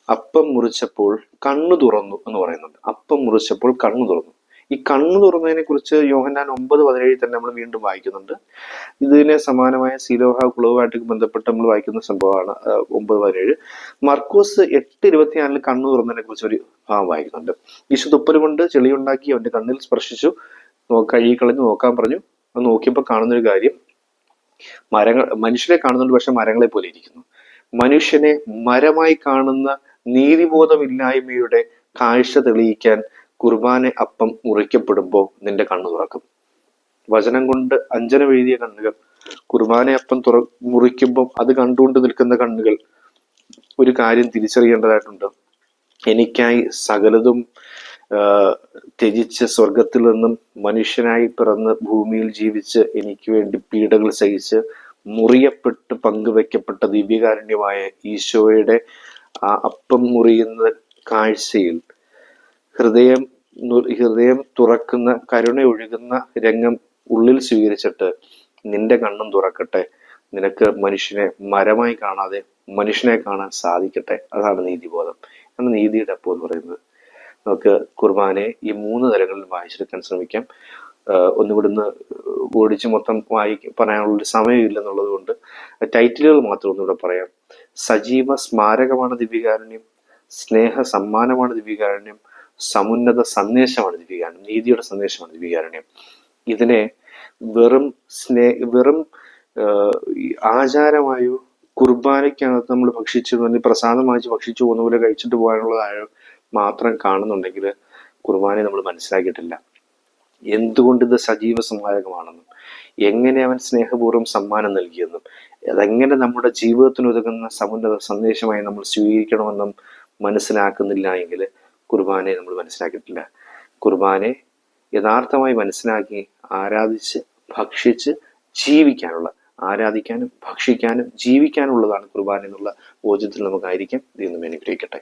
അപ്പം മുറിച്ചപ്പോൾ കണ്ണു തുറന്നു എന്ന് പറയുന്നുണ്ട്. അപ്പം മുറിച്ചപ്പോൾ കണ്ണു തുറന്നു. ഈ കണ്ണു തുറന്നതിനെ കുറിച്ച് യോഹന്നാൻ 9:17 തന്നെ നമ്മൾ വീണ്ടും വായിക്കുന്നുണ്ട്. ഇതിന് സമാനമായ സീലോഹ കുളവുമായിട്ട് ബന്ധപ്പെട്ട് നമ്മൾ വായിക്കുന്ന സംഭവമാണ് 9:17. മർക്കോസ് 8:24 കണ്ണു തുറന്നതിനെ കുറിച്ച് ഒരു ഭാഗം വായിക്കുന്നുണ്ട്. ഈശോ തുപ്പൽ കൊണ്ട് ചെളിയുണ്ടാക്കി അവന്റെ കണ്ണിൽ സ്പർശിച്ചു, കഴുകിക്കളഞ്ഞു, നോക്കാൻ പറഞ്ഞു. അത് നോക്കിയപ്പോൾ കാണുന്നൊരു കാര്യം, മനുഷ്യരെ കാണുന്നുണ്ട്, പക്ഷെ മരങ്ങളെ പോലെ ഇരിക്കുന്നു. മനുഷ്യനെ മരമായി കാണുന്ന നീതിബോധമില്ലായ്മയുടെ കാഴ്ച തെളിയിക്കാൻ കുർബാന അപ്പം മുറിക്കപ്പെടുമ്പോൾ നിന്റെ കണ്ണു തുറക്കും. വചനം കൊണ്ട് അഞ്ജനം എഴുതിയ കണ്ണുകൾ കുർബാന അപ്പം മുറിക്കുമ്പോൾ അത് കണ്ടുകൊണ്ട് നിൽക്കുന്ന കണ്ണുകൾ ഒരു കാര്യം തിരിച്ചറിയേണ്ടതായിട്ടുണ്ട്. എനിക്കായി സകലതും ത്യജിച്ച് സ്വർഗത്തിൽ നിന്നും മനുഷ്യനായി പിറന്ന് ഭൂമിയിൽ ജീവിച്ച് എനിക്ക് വേണ്ടി പീഡകൾ സഹിച്ച് മുറിയപ്പെട്ട് പങ്കുവെക്കപ്പെട്ട ദിവ്യകാരുണ്യമായ ഈശോയുടെ ആ അപ്പം മുറിയുന്ന കാഴ്ചയിൽ ഹൃദയം തുറക്കുന്ന, കരുണ ഒഴുകുന്ന രംഗം ഉള്ളിൽ സ്വീകരിച്ചിട്ട് നിന്റെ കണ്ണും തുറക്കട്ടെ. നിനക്ക് മനുഷ്യനെ മരമായി കാണാതെ മനുഷ്യനെ കാണാൻ സാധിക്കട്ടെ. അതാണ് നീതിബോധം. ആണ് നീതിയുടെ അപ്പം എന്ന് പറയുന്നത്. നമുക്ക് കുർബാനയെ ഈ 3 തലങ്ങളിൽ വായിച്ചെടുക്കാൻ ശ്രമിക്കാം. ഒന്നുകൂടുന്ന് ഓടിച്ച് മൊത്തം പറയാനുള്ളൊരു സമയമില്ലെന്നുള്ളത് കൊണ്ട് ടൈറ്റിലുകൾ മാത്രം ഒന്നുകൂടെ പറയാം. സജീവ സ്മാരകമാണ് ദിവ്യകാരുണ്യം, സ്നേഹ സമ്മാനമാണ് ദിവ്യകാരുണ്യം, സമുന്നത സന്ദേശമാണ് ദിവ്യകാരുണ്യം, നീതിയുടെ സന്ദേശമാണ് ദിവ്യകാരുണ്യം. ഇതിനെ വെറും ആചാരമായോ കുർബാനയ്ക്കകത്ത് നമ്മൾ ഭക്ഷിച്ചു, പ്രസാദം വാങ്ങിച്ച് ഭക്ഷിച്ചു പോകുന്ന പോലെ കഴിച്ചിട്ട് പോകാനുള്ളതായോ മാത്രം കാണുന്നുണ്ടെങ്കിൽ കുർബാനയെ നമ്മൾ മനസ്സിലാക്കിയിട്ടില്ല. എന്തുകൊണ്ട് ഇത് സജീവ സ്മാരകമാണെന്നും എങ്ങനെ അവൻ സ്നേഹപൂർവ്വം സമ്മാനം നൽകിയെന്നും അതെങ്ങനെ നമ്മുടെ ജീവിതത്തിന് ഉതകുന്ന സമുന്നത സന്ദേശമായി നമ്മൾ സ്വീകരിക്കണമെന്നും മനസ്സിലാക്കുന്നില്ല എങ്കിൽ കുർബാനയെ നമ്മൾ മനസ്സിലാക്കിയിട്ടില്ല. കുർബാനയെ യഥാർത്ഥമായി മനസ്സിലാക്കി ആരാധിച്ച് ഭക്ഷിച്ച് ജീവിക്കാനുള്ള, ആരാധിക്കാനും ഭക്ഷിക്കാനും ജീവിക്കാനുള്ളതാണ് കുർബാന എന്നുള്ള ബോധ്യത്തിൽ നമുക്കായിരിക്കും. ദൈവം അനുഗ്രഹിക്കട്ടെ.